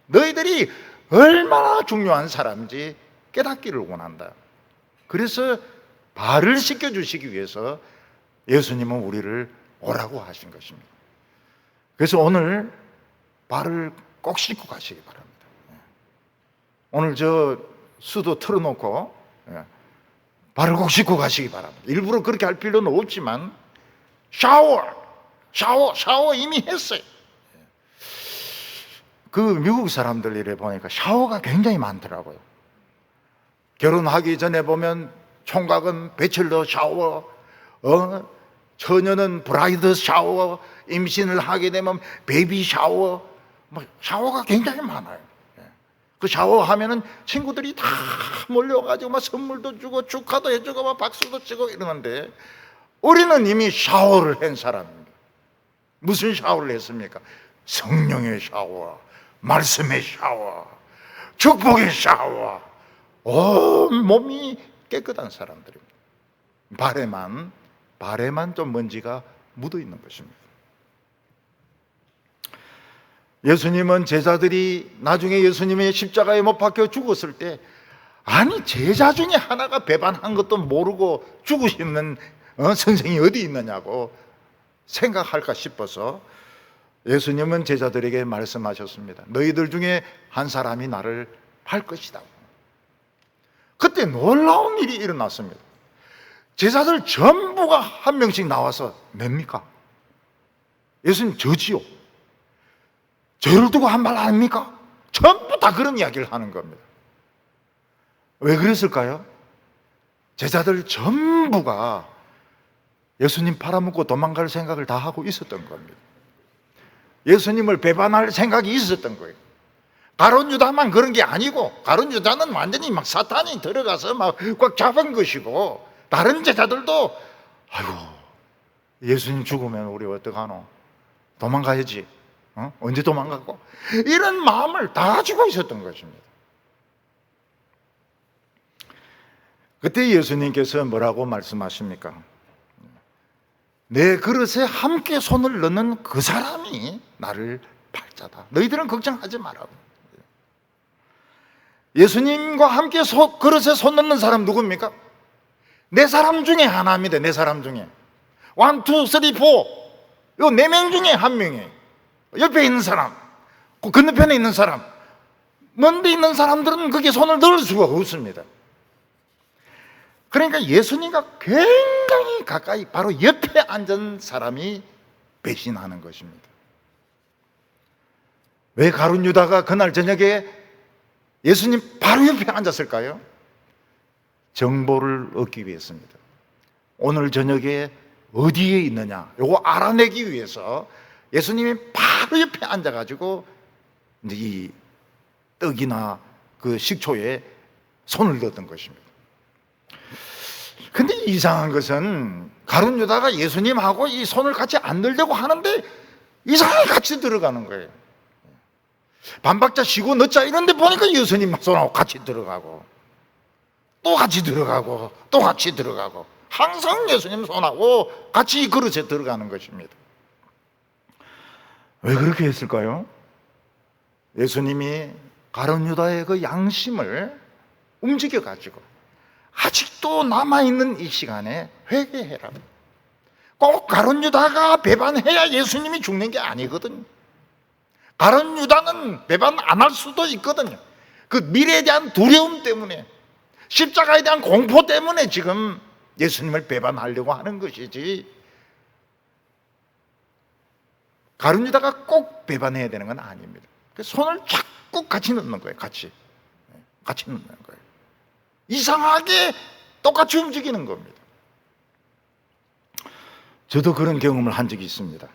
너희들이 얼마나 중요한 사람인지 깨닫기를 원한다. 그래서 발을 씻겨주시기 위해서 예수님은 우리를 오라고 하신 것입니다. 그래서 오늘 발을 꼭 씻고 가시기 바랍니다. 오늘 저 수도 틀어놓고 발을 꼭 씻고 가시기 바랍니다. 일부러 그렇게 할 필요는 없지만 샤워 이미 했어요. 그 미국 사람들 이래 보니까 샤워가 굉장히 많더라고요. 결혼하기 전에 보면 총각은 배철러 샤워, 처녀는 브라이드 샤워, 임신을 하게 되면 베이비 샤워, 샤워가 굉장히 많아요. 그 샤워하면은 친구들이 다 몰려가지고 막 선물도 주고 축하도 해주고 막 박수도 치고 이러는데 우리는 이미 샤워를 한 사람입니다. 무슨 샤워를 했습니까? 성령의 샤워, 말씀의 샤워, 축복의 샤워. 온 몸이 깨끗한 사람들입니다. 발에만 좀 먼지가 묻어 있는 것입니다. 예수님은 제자들이 나중에 예수님의 십자가에 못 박혀 죽었을 때 아니 제자 중에 하나가 배반한 것도 모르고 죽으시는 선생이 어디 있느냐고 생각할까 싶어서 예수님은 제자들에게 말씀하셨습니다. 너희들 중에 한 사람이 나를 팔 것이다. 그때 놀라운 일이 일어났습니다. 제자들 전부가 한 명씩 나와서 뭡니까? 예수님 저지요. 저를 두고 한 말 아닙니까? 전부 다 그런 이야기를 하는 겁니다. 왜 그랬을까요? 제자들 전부가 예수님 팔아먹고 도망갈 생각을 다 하고 있었던 겁니다. 예수님을 배반할 생각이 있었던 거예요. 가룟 유다만 그런 게 아니고, 가룟 유다는 완전히 막 사탄이 들어가서 막 꽉 잡은 것이고, 다른 제자들도 아이고 예수님 죽으면 우리 어떡하노? 도망가야지. 언제 도망가고? 이런 마음을 다 가지고 있었던 것입니다. 그때 예수님께서 뭐라고 말씀하십니까? 내 그릇에 함께 손을 넣는 그 사람이 나를 팔자다. 너희들은 걱정하지 마라. 예수님과 함께 그릇에 손 넣는 사람 누굽니까? 네 사람 중에 하나입니다. 네 사람 중에 1, 2, 3, 4 요 4명 중에 한 명이에요. 옆에 있는 사람, 그 건너편에 있는 사람, 먼데 있는 사람들은 거기에 손을 넣을 수가 없습니다. 그러니까 예수님과 굉장히 가까이 바로 옆에 앉은 사람이 배신하는 것입니다. 왜 가룟 유다가 그날 저녁에 예수님 바로 옆에 앉았을까요? 정보를 얻기 위해서입니다. 오늘 저녁에 어디에 있느냐 요거 알아내기 위해서 예수님이 바로 옆에 앉아가지고 이제 이 떡이나 그 식초에 손을 넣었던 것입니다. 근데 이상한 것은 가룟 유다가 예수님하고 이 손을 같이 안 넣으려고 하는데 이상하게 같이 들어가는 거예요. 반박자 쉬고 넣자 이런데 보니까 예수님 손하고 같이 들어가고 또 같이 들어가고 또 같이 들어가고 항상 예수님 손하고 같이 그릇에 들어가는 것입니다. 왜 그렇게 했을까요? 예수님이 가룟 유다의 그 양심을 움직여 가지고 아직도 남아있는 이 시간에 회개해라. 꼭 가룟 유다가 배반해야 예수님이 죽는 게 아니거든요. 가룟 유다는 배반 안 할 수도 있거든요. 그 미래에 대한 두려움 때문에, 십자가에 대한 공포 때문에 지금 예수님을 배반하려고 하는 것이지, 가룟 유다가 꼭 배반해야 되는 건 아닙니다. 손을 자꾸 같이 넣는 거예요. 같이 넣는 거예요. 이상하게 똑같이 움직이는 겁니다. 저도 그런 경험을 한 적이 있습니다.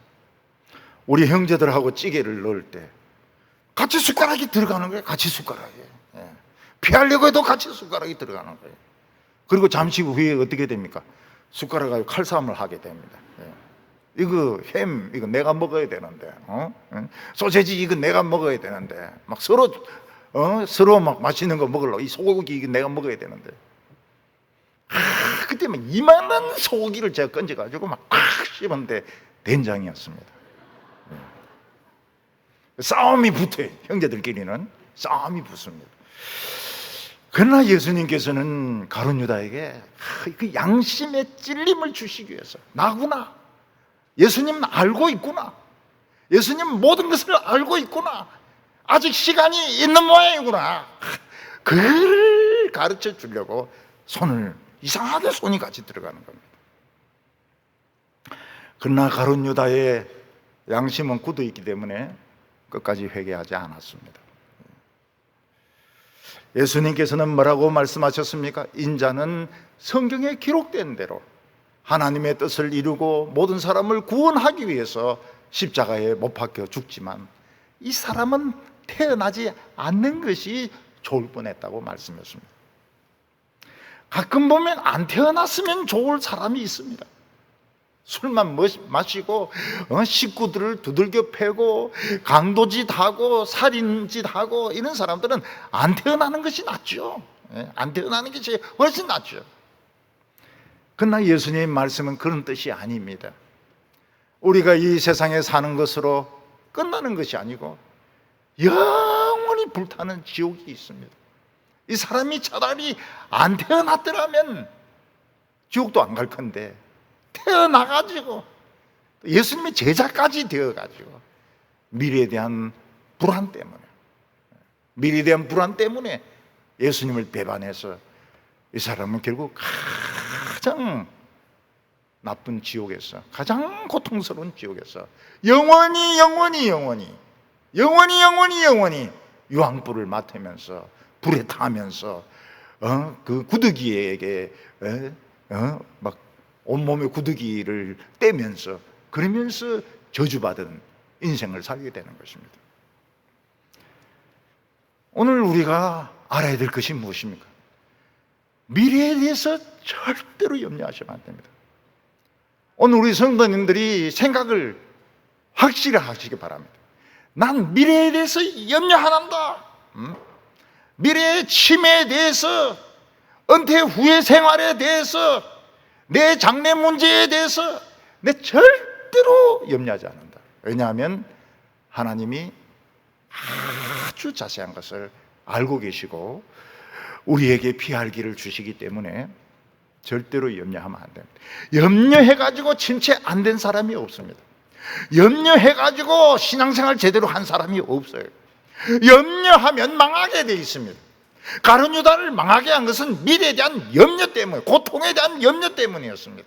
우리 형제들하고 찌개를 넣을 때 같이 숟가락이 들어가는 거예요. 같이 숟가락이. 피하려고 해도 같이 숟가락이 들어가는 거예요. 그리고 잠시 후에 어떻게 됩니까? 숟가락 가지고 칼싸움을 하게 됩니다. 이거 햄 이거 내가 먹어야 되는데, 소세지 이거 내가 먹어야 되는데, 막 서로 막 맛있는 거 먹으려고 이 소고기 이거 내가 먹어야 되는데, 그때 막 이만한 소고기를 제가 건져가지고 막 씹었는데 된장이었습니다. 싸움이 붙어요. 형제들끼리는 싸움이 붙습니다. 그러나 예수님께서는 가룟 유다에게 그 양심의 찔림을 주시기 위해서, 나구나, 예수님은 알고 있구나, 예수님 모든 것을 알고 있구나, 아직 시간이 있는 모양이구나, 그걸 가르쳐 주려고 이상하게 손이 같이 들어가는 겁니다. 그러나 가룟 유다의 양심은 굳어 있기 때문에 끝까지 회개하지 않았습니다. 예수님께서는 뭐라고 말씀하셨습니까? 인자는 성경에 기록된 대로 하나님의 뜻을 이루고 모든 사람을 구원하기 위해서 십자가에 못 박혀 죽지만 이 사람은 태어나지 않는 것이 좋을 뻔했다고 말씀했습니다. 가끔 보면 안 태어났으면 좋을 사람이 있습니다. 술만 마시고 식구들을 두들겨 패고 강도짓하고 살인짓하고 이런 사람들은 안 태어나는 것이 낫죠. 안 태어나는 것이 훨씬 낫죠. 그러나 예수님의 말씀은 그런 뜻이 아닙니다. 우리가 이 세상에 사는 것으로 끝나는 것이 아니고 영원히 불타는 지옥이 있습니다. 이 사람이 차라리 안 태어났더라면 지옥도 안 갈 건데 태어나가지고 예수님의 제자까지 되어가지고 미래에 대한 불안 때문에 예수님을 배반해서 이 사람은 결국 가장 나쁜 지옥에서, 가장 고통스러운 지옥에서 영원히 유황불을 맡으면서 불에 타면서 그 구더기에게 막 온몸의 구더기를 떼면서 그러면서 저주받은 인생을 살게 되는 것입니다. 오늘 우리가 알아야 될 것이 무엇입니까? 미래에 대해서 절대로 염려하시면 안 됩니다. 오늘 우리 성도님들이 생각을 확실히 하시기 바랍니다. 난 미래에 대해서 염려 안 한다. 미래의 치매에 대해서, 은퇴 후의 생활에 대해서, 내 장래 문제에 대해서 내 절대로 염려하지 않는다. 왜냐하면 하나님이 아주 자세한 것을 알고 계시고 우리에게 피할 길을 주시기 때문에 절대로 염려하면 안 됩니다. 염려해가지고 침체 안 된 사람이 없습니다. 염려해가지고 신앙생활 제대로 한 사람이 없어요. 염려하면 망하게 돼 있습니다. 가룟 유다를 망하게 한 것은 미래에 대한 염려 때문에, 고통에 대한 염려 때문이었습니다.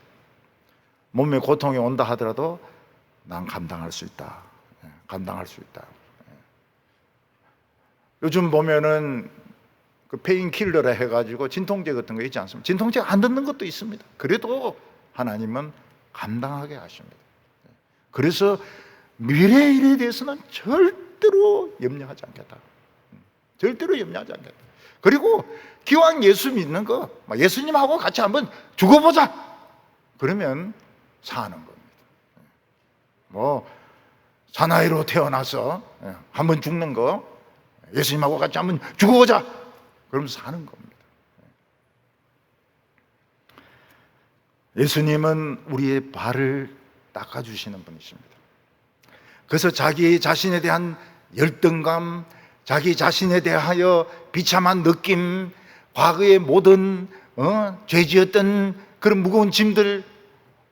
몸에 고통이 온다 하더라도 난 감당할 수 있다. 감당할 수 있다. 요즘 보면은 그 페인킬러라 해가지고 진통제 같은 거 있지 않습니까? 진통제 안 듣는 것도 있습니다. 그래도 하나님은 감당하게 하십니다. 그래서 미래의 일에 대해서는 절대로 염려하지 않겠다. 절대로 염려하지 않겠다. 그리고 기왕 예수 믿는 거 예수님하고 같이 한번 죽어보자. 그러면 사는 겁니다. 뭐 사나이로 태어나서 한번 죽는 거, 예수님하고 같이 한번 죽어보자. 그러면서 사는 겁니다. 예수님은 우리의 발을 닦아주시는 분이십니다. 그래서 자기 자신에 대한 열등감, 자기 자신에 대하여 비참한 느낌, 과거의 모든 죄지었던 그런 무거운 짐들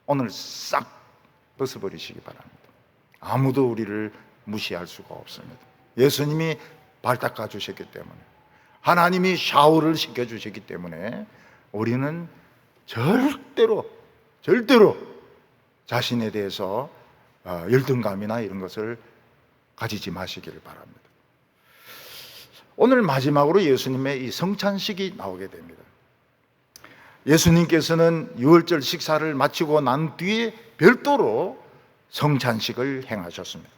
오늘 싹 벗어버리시기 바랍니다. 아무도 우리를 무시할 수가 없습니다. 예수님이 발 닦아주셨기 때문에, 하나님이 샤워를 시켜주셨기 때문에 우리는 절대로 자신에 대해서 열등감이나 이런 것을 가지지 마시기를 바랍니다. 오늘 마지막으로 예수님의 이 성찬식이 나오게 됩니다. 예수님께서는 유월절 식사를 마치고 난 뒤에 별도로 성찬식을 행하셨습니다.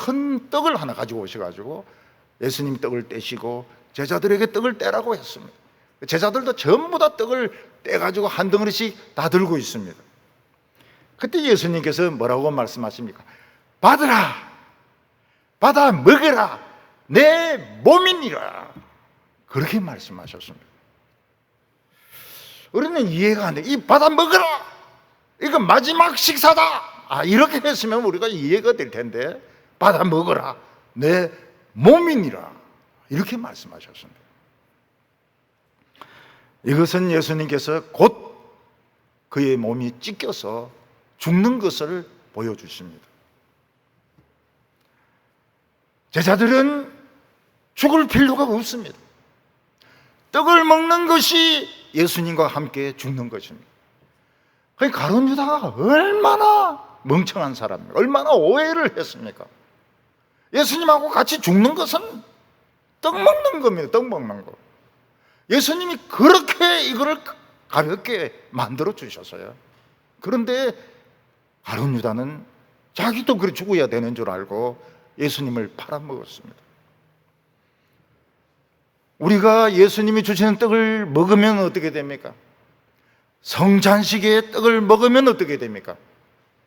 큰 떡을 하나 가지고 오셔가지고 예수님 떡을 떼시고 제자들에게 떡을 떼라고 했습니다. 제자들도 전부 다 떡을 떼가지고 한 덩어리씩 다 들고 있습니다. 그때 예수님께서 뭐라고 말씀하십니까? 받으라, 받아 먹으라, 내 몸이니라. 그렇게 말씀하셨습니다. 우리는 이해가 안 돼. 이 받아 먹으라, 이거 마지막 식사다. 이렇게 했으면 우리가 이해가 될 텐데, 받아 먹으라, 내 몸이니라. 이렇게 말씀하셨습니다. 이것은 예수님께서 곧 그의 몸이 찢겨서 죽는 것을 보여주십니다. 제자들은 죽을 필요가 없습니다. 떡을 먹는 것이 예수님과 함께 죽는 것입니다. 그러니까 가룟 유다가 얼마나 멍청한 사람입니까? 얼마나 오해를 했습니까? 예수님하고 같이 죽는 것은 떡 먹는 겁니다. 떡 먹는 거. 예수님이 그렇게 이거를 가볍게 만들어 주셨어요. 그런데 가룟 유다는 자기도 그래 죽어야 되는 줄 알고 예수님을 팔아먹었습니다. 우리가 예수님이 주시는 떡을 먹으면 어떻게 됩니까? 성찬식의 떡을 먹으면 어떻게 됩니까?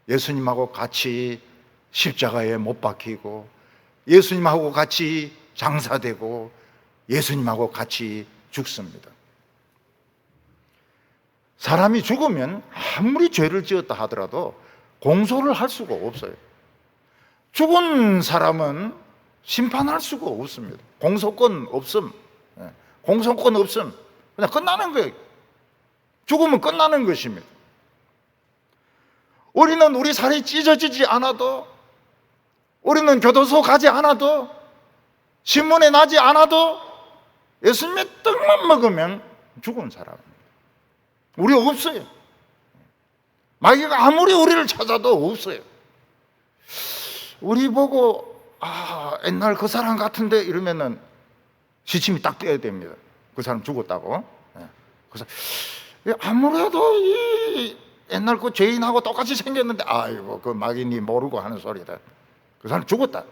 예수님하고 같이 십자가에 못 박히고, 예수님하고 같이 장사되고, 예수님하고 같이 죽습니다. 사람이 죽으면 아무리 죄를 지었다 하더라도 공소를 할 수가 없어요. 죽은 사람은 심판할 수가 없습니다. 공소권 없음. 공소권 없음. 그냥 끝나는 거예요. 죽으면 끝나는 것입니다. 우리는 우리 살이 찢어지지 않아도, 우리는 교도소 가지 않아도, 신문에 나지 않아도 예수님의 떡만 먹으면 죽은 사람입니다. 우리 없어요. 마귀가 아무리 우리를 찾아도 없어요. 우리 보고 옛날 그 사람 같은데 이러면은 시침이 딱 떼야 됩니다. 그 사람 죽었다고. 그래서 아무래도 이 옛날 그 죄인하고 똑같이 생겼는데 아이고 그 마귀니 모르고 하는 소리다. 그 사람 죽었다.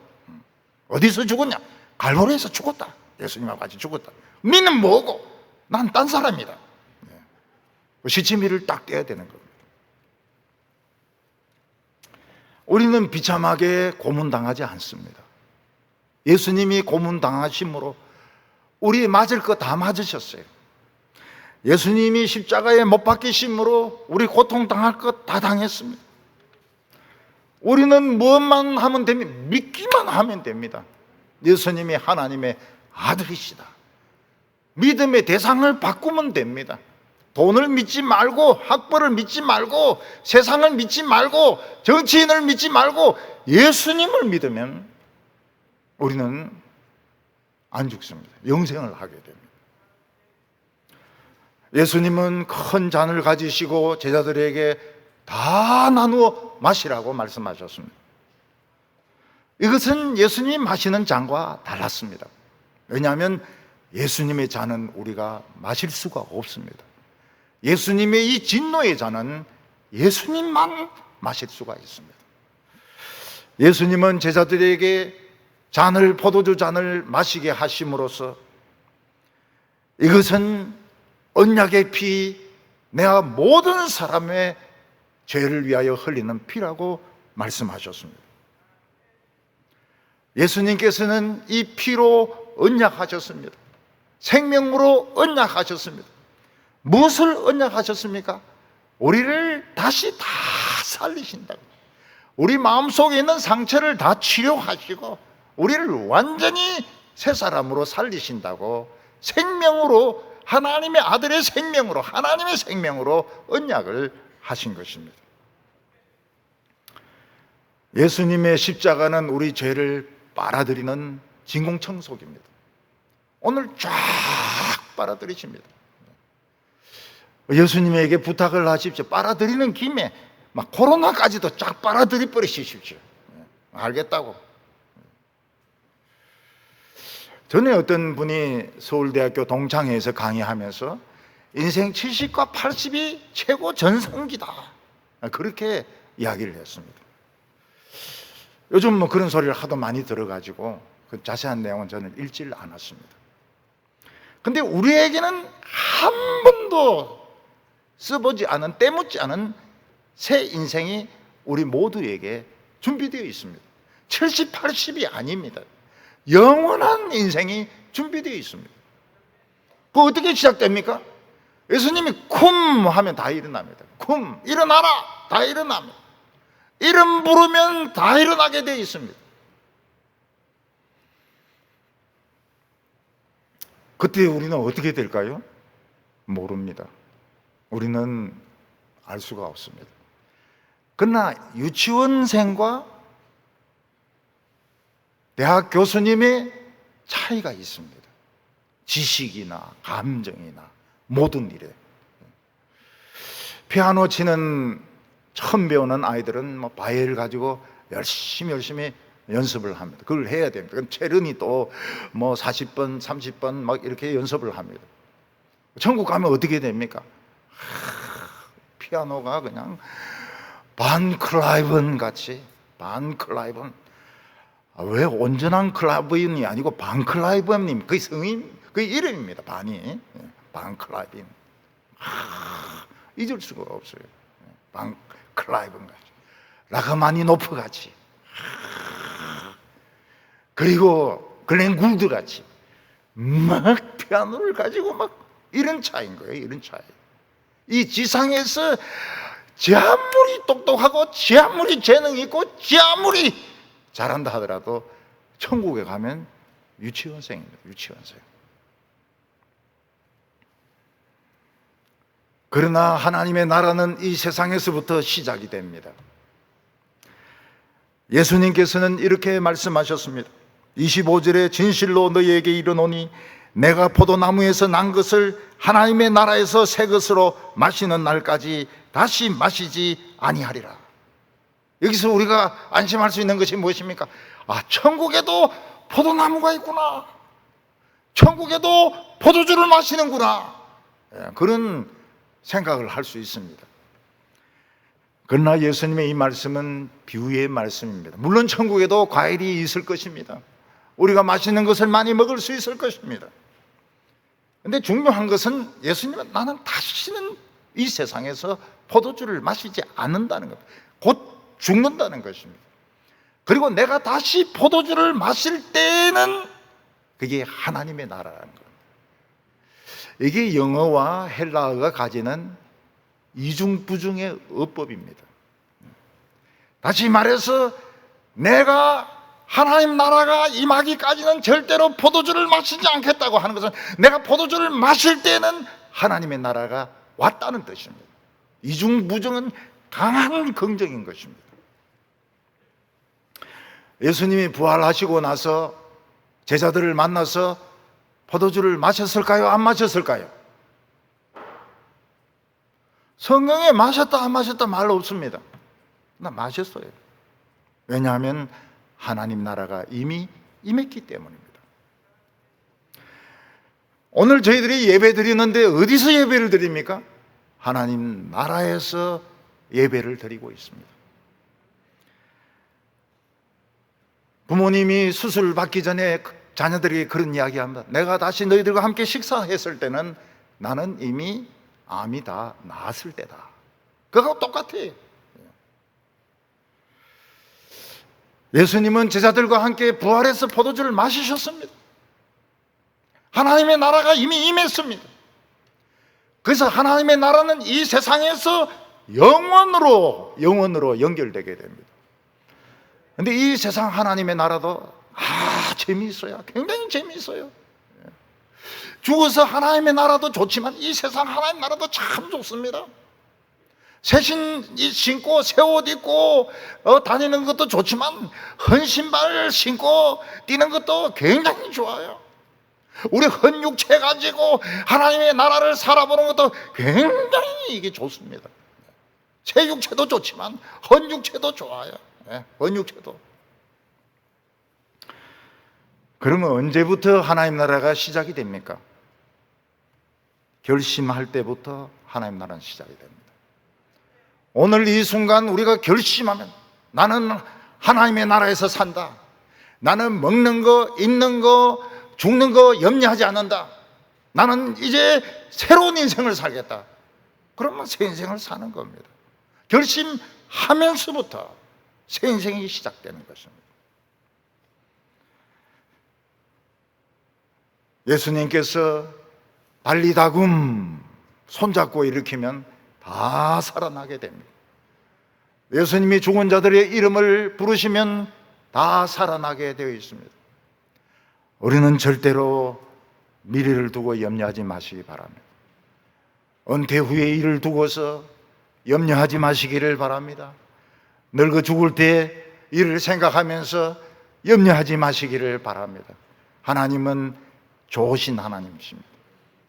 어디서 죽었냐? 갈보리에서 죽었다. 예수님하고 같이 죽었다. 니는 뭐고? 난 딴 사람이다. 그 시치미를 딱 떼야 되는 겁니다. 우리는 비참하게 고문당하지 않습니다. 예수님이 고문당하심으로 우리 맞을 거 다 맞으셨어요. 예수님이 십자가에 못 박히심으로 우리 고통당할 것 다 당했습니다. 우리는 무엇만 하면 됩니다. 믿기만 하면 됩니다. 예수님이 하나님의 아들이시다. 믿음의 대상을 바꾸면 됩니다. 돈을 믿지 말고, 학벌을 믿지 말고, 세상을 믿지 말고, 정치인을 믿지 말고 예수님을 믿으면 우리는 안 죽습니다. 영생을 하게 됩니다. 예수님은 큰 잔을 가지시고 제자들에게 다 나누어 마시라고 말씀하셨습니다. 이것은 예수님이 마시는 잔과 달랐습니다. 왜냐하면 예수님의 잔은 우리가 마실 수가 없습니다. 예수님의 이 진노의 잔은 예수님만 마실 수가 있습니다. 예수님은 제자들에게 포도주 잔을 마시게 하심으로써 이것은 언약의 피, 내가 모든 사람의 죄를 위하여 흘리는 피라고 말씀하셨습니다. 예수님께서는 이 피로 언약하셨습니다. 생명으로 언약하셨습니다. 무엇을 언약하셨습니까? 우리를 다시 다 살리신다고. 우리 마음속에 있는 상처를 다 치료하시고 우리를 완전히 새 사람으로 살리신다고, 생명으로, 하나님의 아들의 생명으로, 하나님의 생명으로 언약을 하신 것입니다. 예수님의 십자가는 우리 죄를 빨아들이는 진공청소기입니다. 오늘 쫙 빨아들이십니다. 예수님에게 부탁을 하십시오. 빨아들이는 김에 막 코로나까지도 쫙 빨아들이 버리십시오. 알겠다고. 전에 어떤 분이 서울대학교 동창회에서 강의하면서 인생 70과 80이 최고 전성기다, 그렇게 이야기를 했습니다. 요즘 뭐 그런 소리를 하도 많이 들어가지고 그 자세한 내용은 저는 읽지를 않았습니다. 근데 우리에게는 한 번도 써보지 않은, 때묻지 않은 새 인생이 우리 모두에게 준비되어 있습니다. 70, 80이 아닙니다. 영원한 인생이 준비되어 있습니다. 그 어떻게 시작됩니까? 예수님이 쿰 하면 다 일어납니다. 쿰, 일어나라, 다 일어납니다. 이름 부르면 다 일어나게 되어 있습니다. 그때 우리는 어떻게 될까요? 모릅니다. 우리는 알 수가 없습니다. 그러나 유치원생과 대학 교수님의 차이가 있습니다. 지식이나 감정이나 모든 일에. 피아노 치는 처음 배우는 아이들은 뭐 바이올을 가지고 열심히 연습을 합니다. 그걸 해야 됩니다. 그럼 체른이 또 뭐 40번, 30번 막 이렇게 연습을 합니다. 천국 가면 어떻게 됩니까? 피아노가 그냥 반 클라이븐 같이, 반 클라이븐. 왜 온전한 클라이븐이 아니고 반 클라이븐님, 그 성인, 그 이름입니다. 반이 반 클라이븐. 잊을 수가 없어요. 반 클라이븐 같이, 라흐마니노프 같이, 그리고 글렌 굴드 같이 막 피아노를 가지고 막 이런 차이인 거예요. 이런 차이. 이 지상에서 지 아무리 똑똑하고 지 아무리 재능 있고 지 아무리 잘한다 하더라도 천국에 가면 유치원생입니다. 유치원생. 그러나 하나님의 나라는 이 세상에서부터 시작이 됩니다. 예수님께서는 이렇게 말씀하셨습니다. 25절에 진실로 너희에게 이르노니 내가 포도나무에서 난 것을 하나님의 나라에서 새 것으로 마시는 날까지 다시 마시지 아니하리라. 여기서 우리가 안심할 수 있는 것이 무엇입니까? 아, 천국에도 포도나무가 있구나. 천국에도 포도주를 마시는구나. 그런 생각을 할 수 있습니다. 그러나 예수님의 이 말씀은 비유의 말씀입니다. 물론 천국에도 과일이 있을 것입니다. 우리가 맛있는 것을 많이 먹을 수 있을 것입니다. 그런데 중요한 것은 예수님은 나는 다시는 이 세상에서 포도주를 마시지 않는다는 것, 곧 죽는다는 것입니다. 그리고 내가 다시 포도주를 마실 때는 그게 하나님의 나라라는 겁니다. 이게 영어와 헬라어가 가지는 이중부중의 어법입니다. 다시 말해서 내가 하나님 나라가 임하기까지는 절대로 포도주를 마시지 않겠다고 하는 것은 내가 포도주를 마실 때는 하나님의 나라가 왔다는 뜻입니다. 이중부중은 강한 긍정인 것입니다. 예수님이 부활하시고 나서 제자들을 만나서 포도주를 마셨을까요? 안 마셨을까요? 성경에 마셨다 안 마셨다 말 없습니다. 나 마셨어요. 왜냐하면 하나님 나라가 이미 임했기 때문입니다. 오늘 저희들이 예배 드리는데 어디서 예배를 드립니까? 하나님 나라에서 예배를 드리고 있습니다. 부모님이 수술 받기 전에 자녀들에게 그런 이야기합니다. 내가 다시 너희들과 함께 식사했을 때는 나는 이미 암이 다 나았을 때다. 그거하고 똑같아요. 예수님은 제자들과 함께 부활해서 포도주를 마시셨습니다. 하나님의 나라가 이미 임했습니다. 그래서 하나님의 나라는 이 세상에서 영원으로 연결되게 됩니다. 그런데 이 세상 하나님의 나라도 재미있어요. 굉장히 재미있어요. 죽어서 하나님의 나라도 좋지만 이 세상 하나님의 나라도 참 좋습니다. 새 신고 새 옷 입고 다니는 것도 좋지만 헌 신발 신고 뛰는 것도 굉장히 좋아요. 우리 헌 육체 가지고 하나님의 나라를 살아보는 것도 굉장히 이게 좋습니다. 새 육체도 좋지만 헌 육체도 좋아요. 헌 육체도. 그러면 언제부터 하나님 나라가 시작이 됩니까? 결심할 때부터 하나님 나라는 시작이 됩니다. 오늘 이 순간 우리가 결심하면 나는 하나님의 나라에서 산다. 나는 먹는 거, 입는 거, 죽는 거 염려하지 않는다. 나는 이제 새로운 인생을 살겠다. 그러면 새 인생을 사는 겁니다. 결심하면서부터 새 인생이 시작되는 것입니다. 예수님께서 발리다굼 손잡고 일으키면 다 살아나게 됩니다. 예수님이 죽은 자들의 이름을 부르시면 다 살아나게 되어 있습니다. 우리는 절대로 미래를 두고 염려하지 마시기 바랍니다. 은퇴 후의 일을 두고서 염려하지 마시기를 바랍니다. 늙어 죽을 때 일을 생각하면서 염려하지 마시기를 바랍니다. 하나님은 좋으신 하나님이십니다.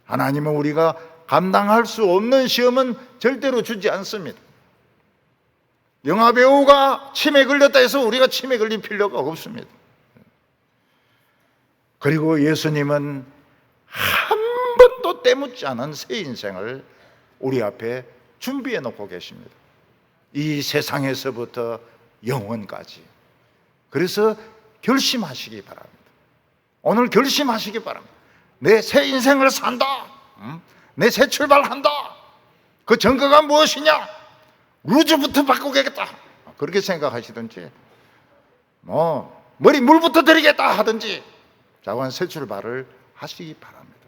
하나님은 우리가 감당할 수 없는 시험은 절대로 주지 않습니다. 영화배우가 치매 걸렸다 해서 우리가 치매 걸릴 필요가 없습니다. 그리고 예수님은 한 번도 때묻지 않은 새 인생을 우리 앞에 준비해 놓고 계십니다. 이 세상에서부터 영원까지. 그래서 결심하시기 바랍니다. 오늘 결심하시기 바랍니다. 내 새 인생을 산다. 내 새 출발한다. 그 증거가 무엇이냐? 루즈부터 바꾸겠다. 그렇게 생각하시든지 머리 물부터 들이겠다 하든지 자관 새 출발을 하시기 바랍니다.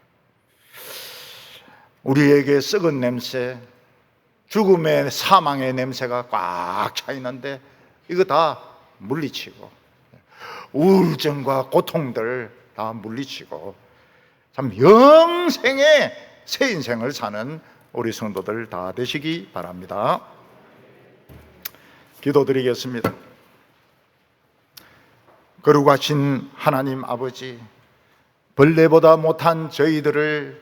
우리에게 썩은 냄새, 죽음의 사망의 냄새가 꽉 차 있는데 이거 다 물리치고 우울증과 고통들 다 물리치고 참 영생의 새 인생을 사는 우리 성도들 다 되시기 바랍니다. 기도드리겠습니다. 거룩하신 하나님 아버지, 벌레보다 못한 저희들을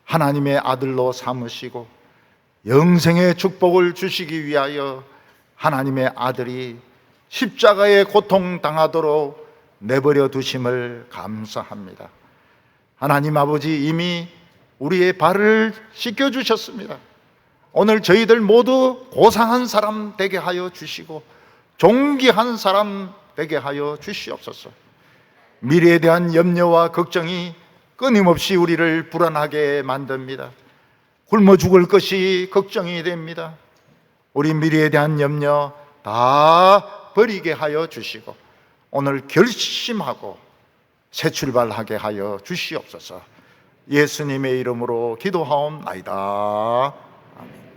하나님의 아들로 삼으시고 영생의 축복을 주시기 위하여 하나님의 아들이 십자가의 고통당하도록 내버려 두심을 감사합니다. 하나님 아버지, 이미 우리의 발을 씻겨주셨습니다. 오늘 저희들 모두 고상한 사람 되게 하여 주시고 존귀한 사람 되게 하여 주시옵소서. 미래에 대한 염려와 걱정이 끊임없이 우리를 불안하게 만듭니다. 굶어 죽을 것이 걱정이 됩니다. 우리 미래에 대한 염려 다 버리게 하여 주시고 오늘 결심하고 새 출발하게 하여 주시옵소서. 예수님의 이름으로 기도하옵나이다. 아멘.